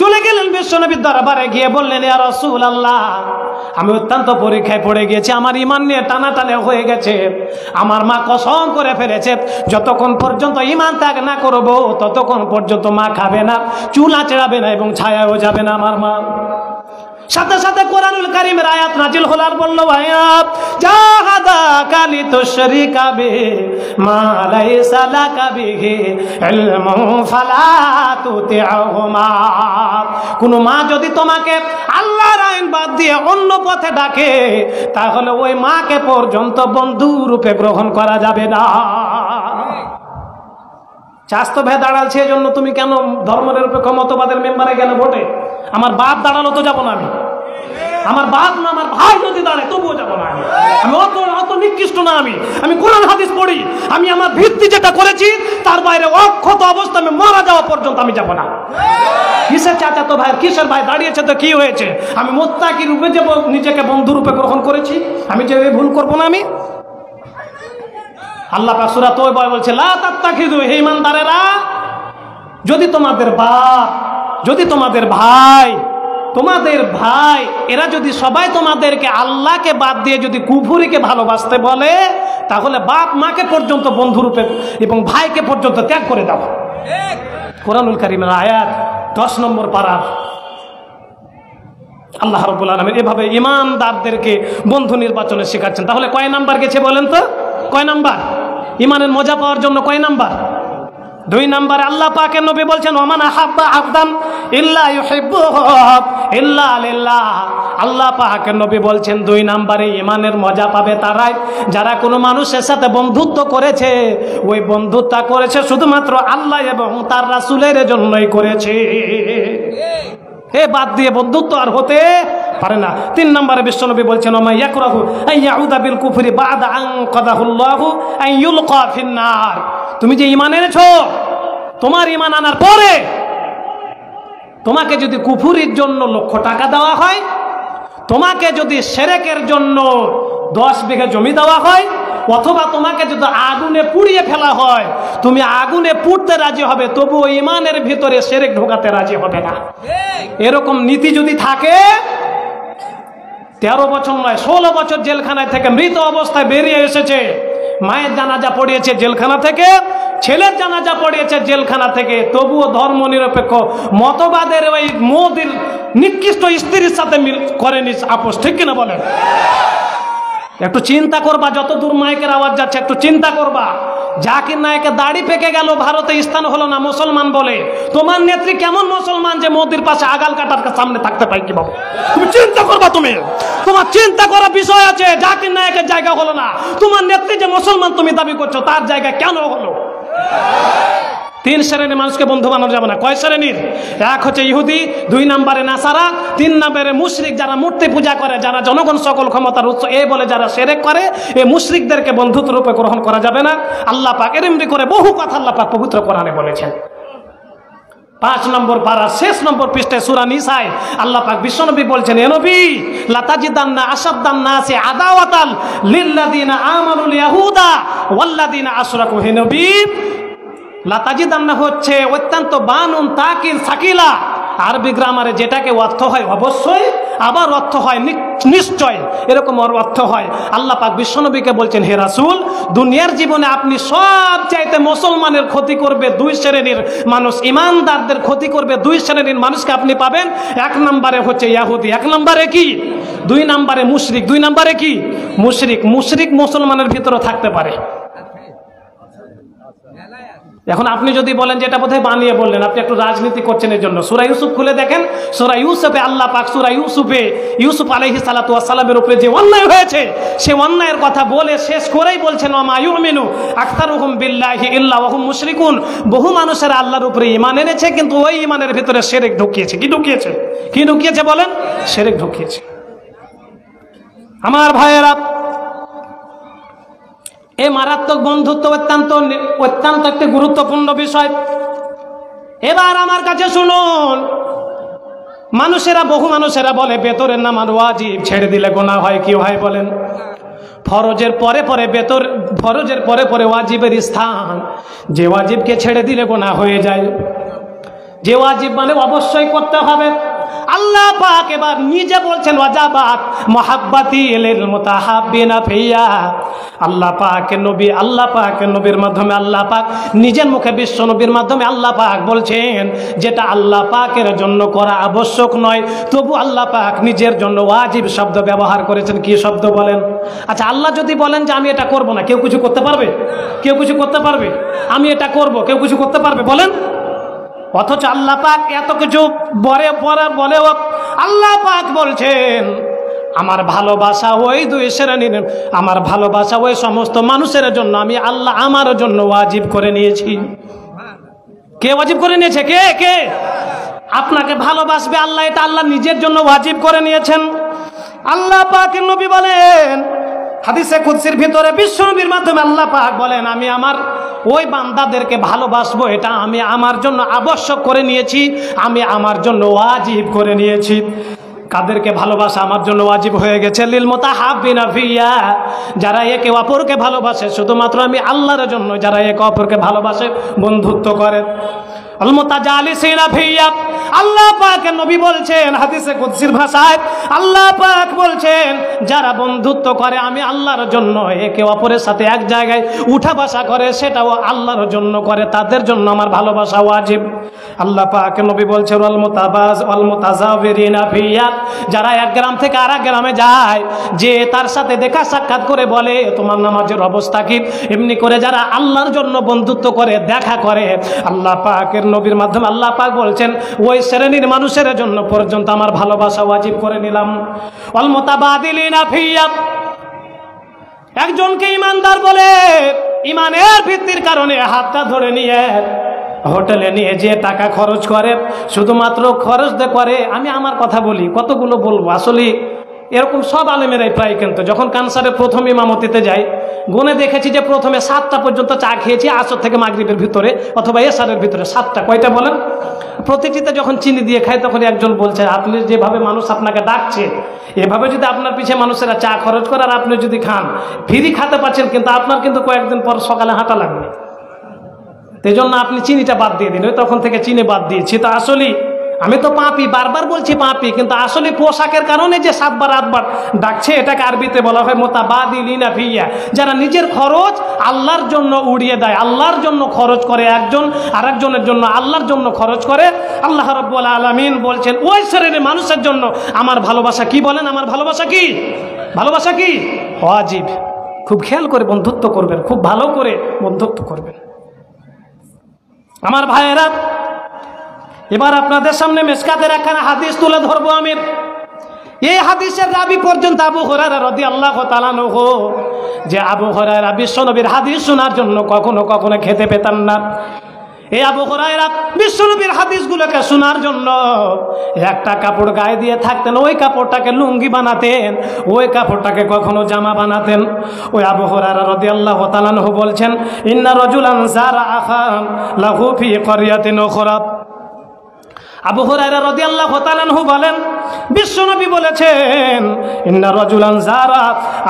চলে গেলেন বিশ্বনবীর দরবারে, গিয়ে বললেন, ইয়া রাসূলুল্লাহ, আমি অত্যন্ত পরীক্ষায় পড়ে গেছি, আমার ঈমান নিয়ে টানাটানে হয়ে গেছে। আমার মা কসম করে ফেলেছে যতক্ষণ পর্যন্ত ঈমান ত্যাগ না করব ততক্ষণ পর্যন্ত মা খাবে না, চুল আঁচড়াবে না এবং ছায়াও যাবে না আমার মা। সাথে সাথে কোরআনুল কারীমের আয়াত নাজিল হলো আর বলল, ভাইয়া জাহাদাকা লিতুশরিকা বিহি মা লাইসা লাকা বিহি ইলমুন ফালা তুতি'হুমা। কোন মা যদি তোমাকে আল্লাহর আইন বাদ দিয়ে অন্য পথে ডাকে তাহলে ওই মাকে পর্যন্ত বন্ধু রূপে গ্রহণ করা যাবে না। স্বাস্থ্য ভেদ দাঁড়ালছে, এই জন্য তুমি কেন ধর্মনিরপেক্ষ মতবাদের মেম্বারে গেলে ভোটে? আমার বাপ দাঁড়ালো তো যাবো না আমি, আমার বাপ না আমার ভাই যদি দাঁড়ায় তবুও যাবো না আমি। আমি অত নিকৃষ্ট না, আমি কোরআন হাদিস পড়ি, আমি আমার ভিত্তি যেটা করেছি তার বাইরে অক্ষত অবস্থা আমি মারা যাওয়া পর্যন্ত আমি যাবো না। কিসের চাচা তো ভাই, কিসের ভাই দাঁড়িয়েছে তো কি হয়েছে? আমি মুত্তাকি রূপে যে নিজেকে বন্ধু রূপে গ্রহণ করেছি, আমি যে ভুল করবো না আমি। আল্লাহ পাক সূরা তাওবা বলছে, লা তাত্তাখিযু, হে ঈমানদারেরা, যদি তোমাদের বাপ, যদি তোমাদের ভাই এরা যদি সবাই তোমাদেরকে আল্লাহকে বাদ দিয়ে যদি কুফরিকে ভালোবাসতে বলে তাহলে বাপ মাকে পর্যন্ত বন্ধুরূপে এবং ভাইকে পর্যন্ত ত্যাগ করে দাও। কোরআনুল কারীমের আয়াত 10 নম্বর পারা। আল্লাহ রাব্বুল আলামিন এভাবে ইমানদারদেরকে বন্ধু নির্বাচনে শেখাচ্ছেন। তাহলে কয় নাম্বার গেছে বলেন তো? কয় নাম্বার? ইমানের মজা পাওয়ার জন্য কয় নাম্বার? 2 নাম্বারে আল্লাহ পাকের নবী বলছেন ওমান আহাব্বা আবদান ইল্লা ইউহিব্বুহু ইল্লা লিল্লাহ। আল্লাহ পাকের নবী বলছেন 2 নাম্বারে ইমানের মজা পাবে তারাই যারা কোনো মানুষের সাথে বন্ধুত্ব করেছে, ওই বন্ধুত্ব করেছে শুধুমাত্র আল্লাহ এবং তার রাসূলের জন্যই করেছে। হে বাদ দিয়ে বন্ধুত্ব আর হতে পারে না। 3 নম্বরে বিশ্বনবী বলছেন ওমা ইয়াকরাহু আইয়াউদা বিল কুফরি বাদা আন কাদাহুল্লাহু আন ইউলকা ফিন্নার। তুমি যে ঈমান এনেছো, তোমার ঈমান আনার পরে তোমাকে যদি কুফরির জন্য লক্ষ টাকা দেওয়া হয়, তোমাকে যদি শিরকের জন্য 10 বিঘা জমি দেওয়া হয়, অথবা তোমাকে যদি আগুনে পুড়িয়ে ফেলা হয়, তুমি আগুনে পুড়তে রাজি হবে, তবুও ঈমানের ভিতরে শিরক ঢোকাতে রাজি হবে না। এরকম নীতি যদি থাকে, 13 বছর নয় 16 বছর জেলখানায় থেকে মৃত অবস্থায় বেরিয়ে এসেছে, মায়ের জানাজা পড়িয়েছে জেলখানা থেকে, ছেলের জানাজা পড়িয়েছে জেলখানা থেকে, তবুও ধর্ম নিরপেক্ষ মতবাদের ওই মোদির নিকৃষ্ট স্ত্রীর সাথে করেনি আপোষ, ঠিক কিনা বলেন? একটু চিন্তা করবা, যত দূর মাইকের আওয়াজ যাচ্ছে একটু চিন্তা করবা। জাকির নায়েকের দাড়ি পেকে গেল, ভারতে স্থান হলো না মুসলমান বলে। তোমার নেত্রী কেমন মুসলমান যে মোদির পাশে আগাল কাটার সামনে থাকতে পাই কিভাবে? তুমি চিন্তা করবা, তুমি তোমার চিন্তা করার বিষয় আছে। জাকির নায়েকের জায়গা হলো না, তোমার নেত্রী যে মুসলমান তুমি দাবি করছো তার জায়গা কেন হলো? 3 শ্রেণীর মানুষকে বন্ধু বানানো যাবে না। কয় শ্রেণীর? 1 হচ্ছে ইহুদি, 2 নম্বরে নাসারা, 3 নম্বরে মুশরিক যারা মূর্তি পূজা করে, যারা জনগণ সকল ক্ষমতার উৎস এই বলে যারা শিরক করে, এই মুশরিকদেরকে বন্ধুত্ব রূপে গ্রহণ করা যাবে না। আল্লাহ পাক এমনি করে বহু কথা আল্লাহ পাক পবিত্র কোরআনে বলেছেন। 5 নম্বর পারা শেষ নম্বর পৃষ্ঠায় সূরা নিসায় আল্লাহ পাক বিশ্বনবী বলছেন, এ নবী লাতাজিদান্না আশাদ্দান নাসি আদাওয়াতাল লিল্লাযিনা আমানুল ইয়াহুদা ওয়াল্লাযিনা আশরাকু। হে নবী, লাতাজিদান্না হচ্ছে অত্যন্ত বানুন তাকিল সাকিলা, আরবি গ্রামারে যেটাকে অর্থ হয় অবশ্যই, আবার অর্থ হয় নিশ্চয়, এরকম অর্থ হয়। আল্লাহ পাক বিশ্বনবীকে বলছেন, হে রাসূল, দুনিয়ার জীবনে আপনি সব চাইতে মুসলমানের ক্ষতি করবে 2 শ্রেণীর মানুষ, ইমানদারদের ক্ষতি করবে 2 শ্রেণীর মানুষকে আপনি পাবেন। 1 নম্বরে হচ্ছে ইহুদি, 1 নম্বরে কি? 2 নম্বরে মুশরিক, 2 নম্বরে কি? মুশরিক। মুশরিক মুসলমানের ভিতরে থাকতে পারে। এখন আপনি যদি বলেন যে এটা বোধহয় বানিয়ে বললেন, আপনি একটু রাজনীতি করছেন এর জন্য। সূরা ইউসুফ খুলে দেখেন, সূরা ইউসুফে আল্লাহ পাক সূরা ইউসুফ আলাইহিস সালাতু ওয়াস সালামের উপরে যে অন্যায় হয়েছে, সে অন্যায়ের কথা বলে শেষ করেই বলছেন ওয়া মা ইউমিনু আকতারুহুম বিল্লাহি ইল্লা ওয়া হুম মুশরিকুন। বহু মানুষেরা আল্লাহর উপরে ঈমান এনেছে, কিন্তু ওই ঈমানের ভিতরে শিরক ঢুকিয়েছে। কি ঢুকিয়েছে? কি ঢুকিয়েছে বলেন? শিরক ঢুকিয়েছে। আমার ভাইয়েরা, এই মারাত্মক বন্ধুত্ব অত্যন্ত একটি গুরুত্বপূর্ণ বিষয়। এবার আমার কাছে শুনুন, বহু মানুষেরা বলে বেতরের নামাজ ওয়াজিব, ছেড়ে দিলে গুনাহ হয়। কি হয় বলেন? ফরজের পরে পরে ওয়াজিবের স্থান, যে ওয়াজিবকে ছেড়ে দিলে গুনাহ হয়ে যায়। যে ওয়াজিব মানে অবশ্যই করতে হবে। আল্লাহ পাক এবার নিজে বলছেন ওয়াজাবাত মুহাব্বাতি লিল মুতাহাব্বিনা ফিয়া। আল্লাহ পাকের নবীর মাধ্যমে আল্লাহ পাক নিজের মুখে বিশ্ব নবীর মাধ্যমে আল্লাহ পাক বলছেন, যেটা আল্লাহ পাকের জন্য করা আবশ্যক নয়, তবু আল্লাহ পাক নিজের জন্য ওয়াজিব শব্দ ব্যবহার করেছেন। কি শব্দ বলেন? আচ্ছা, আল্লাহ যদি বলেন যে আমি এটা করব না, কেউ কিছু করতে পারবে? কেউ কিছু করতে পারবে? আমি এটা করব, কেউ কিছু করতে পারবে বলেন? অথচ আল্লাহ পাক এত কিছু বলেও আল্লাহ পাক বলছেন, আমার ভালোবাসা ওই 2 শ্রেণীর, আমার ভালোবাসা ওই সমস্ত মানুষের জন্য আমি আল্লাহ আমার জন্য ওয়াজিব করে নিয়েছি। কে ওয়াজিব করে নিয়েছে? কে? আপনাকে ভালোবাসবে আল্লাহ, এটা আল্লাহ নিজের জন্য ওয়াজিব করে নিয়েছেন। আল্লাহ পাকের নবী বলেন, হাদিসে কুদসির ভিতরে বিশ্বনবীর মাধ্যমে আল্লাহ পাক বলেন, আমি আমার ওই বান্দাদেরকে ভালোবাসবো, এটা আমি আমার জন্য আবশ্যক করে নিয়েছি, আমি আমার জন্য ওয়াজিব করে নিয়েছি। কাদেরকে ভালোবাসা আমার জন্য ওয়াজিব হয়ে গেছে? লিল মুতাহাব্বিনা ফিয়া, যারা একে অপরকে ভালোবাসে শুধুমাত্র আমি আল্লাহর জন্য, যারা একে অপরকে ভালোবাসে, বন্ধুত্ব করে। আল মুতাজালিসিনা ফিয়া, আল্লাহ পাকের নবী বলছেন হাদিসে কুদসির ভাষায়, আল্লাহ পাক বলছেন যারা বন্ধুত্ব করে আমি আল্লাহর জন্য, একে অপরের সাথে এক জায়গায় উঠা বসা করে সেটাও আল্লাহর জন্য করে, তাদের জন্য আমার ভালোবাসা ওয়াজিব। আল্লাহ পাকের নবী বলছেন ওয়াল মুতাজাবিরিনা ফিয়া, যারা এক গ্রাম থেকে আরেক গ্রামে যায়, যে তার সাথে দেখা সাক্ষাৎ করে বলে তোমার নামাজের অবস্থা কি, এমনি করে যারা আল্লাহর জন্য বন্ধুত্ব করে দেখা করে, আল্লাহ পাকের নবীর মাধ্যমে আল্লাহ পাক বলছেন ওই শ্রেণীর মানুষের জন্য পর্যন্ত আমার ভালোবাসা ওয়াজিব করে নিলাম। ওয়াল মুতাবাদিলিনা ফিয়া, একজনকে ইমানদার বলে ইমানের ভিত্তির কারণে হাতটা ধরে নিয়ে হোটেলে নিয়ে যে টাকা খরচ করে, শুধুমাত্র খরচ করে, আমি আমার কথা বলি, কতগুলো বলবো, আসলে এরকম সব আলেমেরাই প্রায়, কিন্তু যখন ক্যান্সারের প্রথম ইমামতিতে যাই গুনে দেখেছি যে প্রথমে 7টা পর্যন্ত চা খেয়েছি, আসর থেকে মাগরিবের ভিতরে অথবা এশারের ভিতরে, 7টা, কয়টা বলেন? প্রতিটিতে যখন চিনি দিয়ে খাই তখন একজন বলছে আপনি যেভাবে মানুষ আপনাকে ডাকছে এভাবে যদি আপনার পিছিয়ে মানুষেরা চা খরচ করে আর আপনি যদি খান, ফ্রি খাতে পাচ্ছেন, কিন্তু আপনার কিন্তু কয়েকদিন পর সকালে হাঁটা লাগবে, এই জন্য আপনি চিনিটা বাদ দিয়ে দিন। ওই তখন থেকে চিনি বাদ দিয়েছি। তো আসলে আমি তো পাপি, বারবার বলছি পাপি, কিন্তু আসলে পোশাকের কারণে যে 7বার 8বার ডাকছে, এটাকে আরবিতে বলা হয় মুতাবাদিলিনা ফিয়া, যারা নিজের খরচ আল্লাহর জন্য উড়িয়ে দেয়, আল্লাহর জন্য খরচ করে, একজন আরেকজনের জন্য আল্লাহর জন্য খরচ করে। আল্লাহ রাব্বুল আলামিন বলছেন ওই শ্রেণীর মানুষের জন্য আমার ভালোবাসা কি, বলেন আমার ভালোবাসা কি? ভালোবাসা কি? ওয়াজিব। খুব খেয়াল করে বন্ধুত্ব করবেন, খুব ভালো করে বন্ধুত্ব করবেন। আমার ভাইয়েরা, এবার আপনাদের সামনে মিশকাতের একখানা হাদিস তুলে ধরবো আমি। এই হাদিসের রাবি পর্যন্ত আবু হুরায়রা রাদিয়াল্লাহু তাআলা আনহু, যে আবু হুরায়রা বিশ্বনবীর হাদিস শোনার জন্য কখনো কখনো খেতে পেতেন না। এই আবু হুরায়রা বিশ্বনবীর হাদিসগুলোকে শোনার জন্য একটা কাপড় গায়ে দিয়ে থাকতেন, ওই কাপড়টাকে লুঙ্গি বানাতেন, ওই কাপড়টাকে কখনো জামা বানাতেন। ওই আবু হুরায়রা রাদিয়াল্লাহু তাআলা আনহু বলছেন ইন্না রাজুলান যারা আখান লাহু ফি ক্বরিয়াতিন উখরা। আবু হুরায়রা রাদিয়াল্লাহু তাআলা আনহু বলেন বিশ্বনবী বলেছেন ইন্না রাজুলান যারা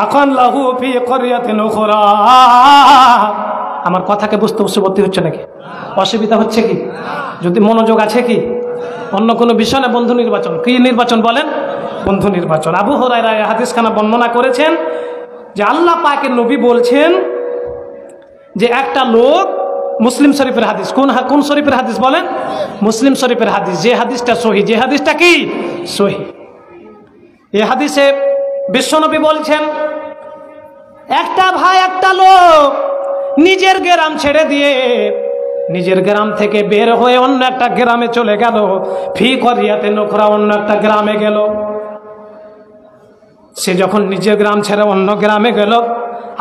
আখান লাহু ফি ক্বরিয়াতিন উখরা। আমার কথাকে বুঝতে অসুবিধা হচ্ছে নাকি? অসুবিধা হচ্ছে কি? যদি মনোযোগ আছে কি? অন্য কোনো বিষয় না, বন্ধু নির্বাচন। কি নির্বাচন বলেন? বন্ধু নির্বাচন। আবু হুরায়রা এই হাদিসখানা বর্ণনা করেছেন যে আল্লাহ পাকের নবী বলছেন যে একটা লোক, মুসলিম শরীফের হাদিস, কোন শরীফের হাদিস বলেন? মুসলিম শরীফের হাদিস, যে হাদিসটা সহি, যে হাদিসটা কি সহি। এই হাদিসে বিশ্বনবী বলছেন একটা ভাই, একটা লোক নিজের গ্রাম ছেড়ে দিয়ে নিজের গ্রাম থেকে বের হয়ে অন্য একটা গ্রামে চলে গেল। ফি ক্বরিয়াতিন উখরা, অন্য একটা গ্রামে গেল। সে যখন নিজের গ্রাম ছেড়ে অন্য গ্রামে গেল,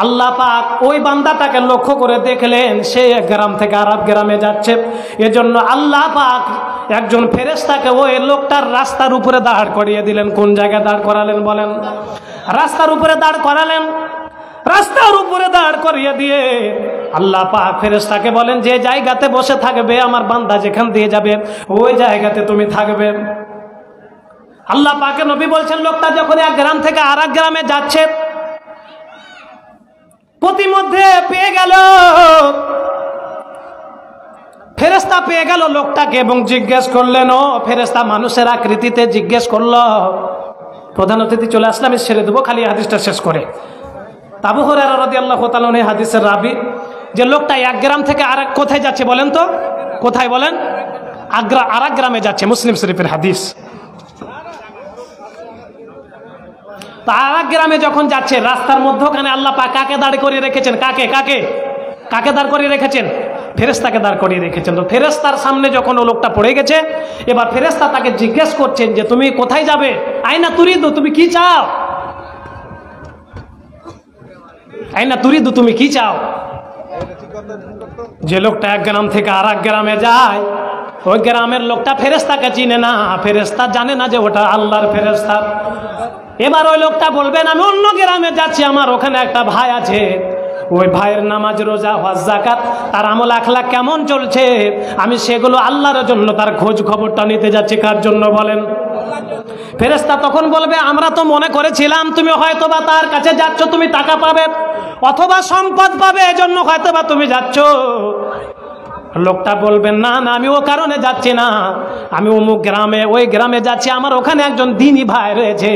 আল্লাহ পাক ওই বান্দাটাকে লক্ষ্য করে দেখলেন সে এক গ্রাম থেকে আরেক গ্রামে যাচ্ছে। এজন্য আল্লাহ পাক একজন ফেরেশতাকে ওই লোকটার রাস্তার উপরে দাঁড় করিয়ে দিলেন। কোন জায়গায় দাঁড় করালেন বলেন? রাস্তার উপরে দাঁড় করালেন। রাস্তার উপরে দাঁড় করিয়ে দিয়ে আল্লাহ পাক ফেরেশতাকে বলেন যে জায়গাতে বসে থাকবে আমার বান্দা, যেখান দিয়ে যাবে ওই জায়গাতে তুমি থাকবে। আল্লাহ পাকের নবী বলছেন লোকটা যখন এক গ্রাম থেকে আরেক গ্রামে যাচ্ছে, প্রতিমধ্যে পেয়ে গেল, ফেরেশতা পেয়ে গেল লোকটাকে এবং জিজ্ঞেস করলেন, ও ফেরেশতা মানুষের আকৃতিতে জিজ্ঞেস করলো, প্রধান অতিথি চলে আসলে আমি ছেড়ে দেবো, খালি হাদিসটা শেষ করে। আবু হুরায়রা রাদিয়াল্লাহু তাআলা এই হাদিসের রাবি, যে লোকটা এক গ্রাম থেকে আরেক কোথায় যাচ্ছে বলেন তো? কোথায় বলেন? আরেক গ্রামে যাচ্ছে, মুসলিম শরীফের হাদিস। তা আরেক গ্রামে যখন যাচ্ছে, রাস্তার মধ্যখানে আল্লাহ পাক কাকে দাঁড় করিয়ে রেখেছেন? কাকে দাঁড় করিয়ে রেখেছেন? ফেরেশতাকে দাঁড় করিয়ে রেখেছেন। তো ফেরেশতার সামনে যখন ও লোকটা পড়ে গেছে, এবার ফেরেশতা তাকে জিজ্ঞেস করছেন যে তুমি কোথায় যাবে? আইনা তুরিদু, তুমি কি চাও? আইনা তুরিদু, তুমি কি চাও? যে লোকটা এক গ্রাম থেকে আরেক গ্রামে যায়, ওই গ্রামের লোকটা ফেরেশতাকে চিনে না, ফেরেশতা জানে না যে ওটা আল্লাহর ফেরেশতা। এবার ওই লোকটা বলবেন আমি অন্য গ্রামে যাচ্ছি, আমার ওখানে একটা ভাই আছে, ওই ভাইয়ের নামাজ রোজা হজ যাকাত তার আমল আখলাক কেমন চলছে, আমি সেগুলো আল্লাহর জন্য তার খোঁজ খবরটা নিতে যাচ্ছি। কার জন্য বলেন? ফেরেশতা তখন বলবে আমরা তো মনে করেছিলাম তুমি হয়তোবা তার কাছে যাচ্ছ, তুমি টাকা পাবে অথবা সম্পদ পাবে, এজন্য হয়তোবা তুমি যাচ্ছ। লোকটা বলবেন না না, আমি ও কারণে যাচ্ছি না, আমি অমুক গ্রামে, ওই গ্রামে যাচ্ছি, আমার ওখানে একজন দ্বীনী ভাই রয়েছে,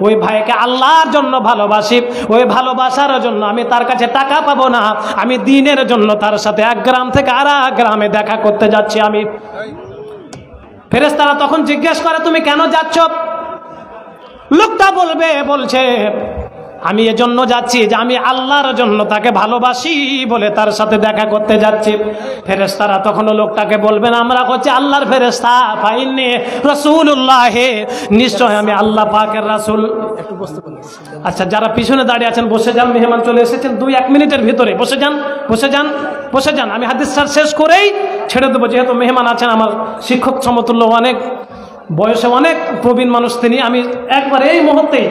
ওই ভাইকে আল্লাহর জন্য ভালোবাসি, ওই ভালোবাসার জন্য আমি তার কাছে টাকা পাবো না, আমি দ্বীনের জন্য তার সাথে এক গ্রাম থেকে আর এক গ্রামে দেখা করতে যাচ্ছি আমি। ফেরেশতারা তখন জিজ্ঞেস করে তুমি কেন যাচ্ছ? লোকটা বলছে আমি এজন্য যাচ্ছি যে আমি আল্লাহর জন্য তাকে ভালোবাসি বলে তার সাথে দেখা করতে যাচ্ছি। ফেরেশতারা তখন লোকটাকে বলবেন আমরা হচ্ছে আল্লাহর ফেরেশতা, ফাইন্নী রাসূলুল্লাহ, নিশ্চয় আমি আল্লাহ পাকের রাসূল। আচ্ছা, যারা পিছনে দাঁড়িয়ে আছেন বসে যান, মেহমান চলে এসেছেন, 2-1 মিনিটের ভিতরে বসে যান, বসে যান, বসে যান। আমি হাদিসটা শেষ করেই ছেড়ে দেবো, যেহেতু মেহমান আছেন আমার শিক্ষক সমতুল্য, অনেক বয়সে অনেক প্রবীণ মানুষ তিনি। আমি একবার এই মুহূর্তে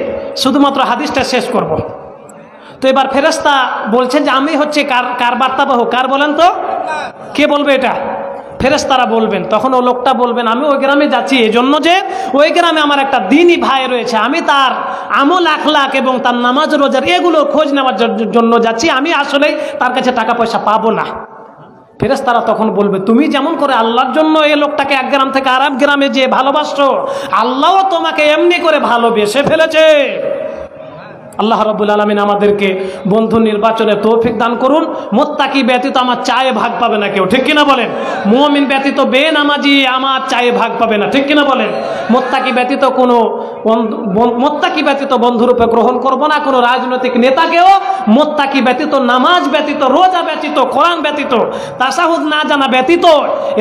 শুধুমাত্র হাদিসটা শেষ করব। তো এবার ফেরেশতা বলছেন যে আমি হচ্ছে কার বার্তাবাহক, কার বলেন তো, কে বলবে এটা? ফেরেশতারা বলবেন। তখন ও লোকটা বলবেন আমি ওই গ্রামে যাচ্ছি এজন্য যে ওই গ্রামে আমার একটা দ্বীনী ভাই রয়েছে, আমি তার আমল আখলাক এবং তার নামাজ রোজার এগুলো খোঁজ নেওয়ার জন্য যাচ্ছি, আমি আসলে তার কাছে টাকা পয়সা পাবো না। ফেরেশতারা তখন বলবে তুমি যেমন করে আল্লাহর জন্য এই লোকটাকে এক গ্রাম থেকে আর এক গ্রামে যে ভালোবাসছো, আল্লাহও তোমাকে এমনি করে ভালোবেসে ফেলেছে। আল্লাহ রাব্বুল আলামিন আমাদেরকে বন্ধু নির্বাচনে তৌফিক দান করুন। মুত্তাকি ব্যতীত আমার চায়ে ভাগ পাবে না কেউ, ঠিক কিনা বলেন? মুমিন ব্যতীত বেনামাজি আমার চায়ে ভাগ পাবে না, ঠিক কিনা বলেন? মুত্তাকি ব্যতীত বন্ধুরূপে গ্রহণ করব না কোনো রাজনৈতিক নেতাকেও, মুত্তাকি ব্যতীত, নামাজ ব্যতীত, রোজা ব্যতীত, কোরআন ব্যতীত, তাশাহুদ না জানা ব্যতীত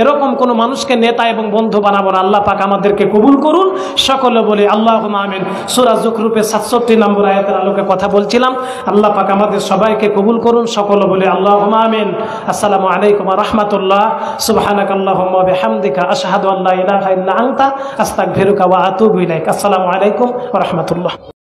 এরকম কোনো মানুষকে নেতা এবং বন্ধু বানাবো না। আল্লাহ পাক আমাদেরকে কবুল করুন। সকলে বলে আল্লাহুম্মা আমিন। সূরা যুখরুফের 67 নম্বর আয়াতের আলোকে কথা বলছিলাম। আল্লাহ পাক আমাদের সবাইকে কবুল করুন। সকলে বলে আল্লাহুম্মা আমিন। আসসালামু আলাইকুম ওয়া রাহমাতুল্লাহ। সুবহানাকাল্লাহুম্মা ওয়া বিহামদিকা আশহাদু আল্লা ইলাহা ইল্লা আনতা আস্তাগফিরুকা ওয়া আতুবু ইলাইক। আসসালামু আলাইকুম ওয়া রাহমাতুল্লাহ।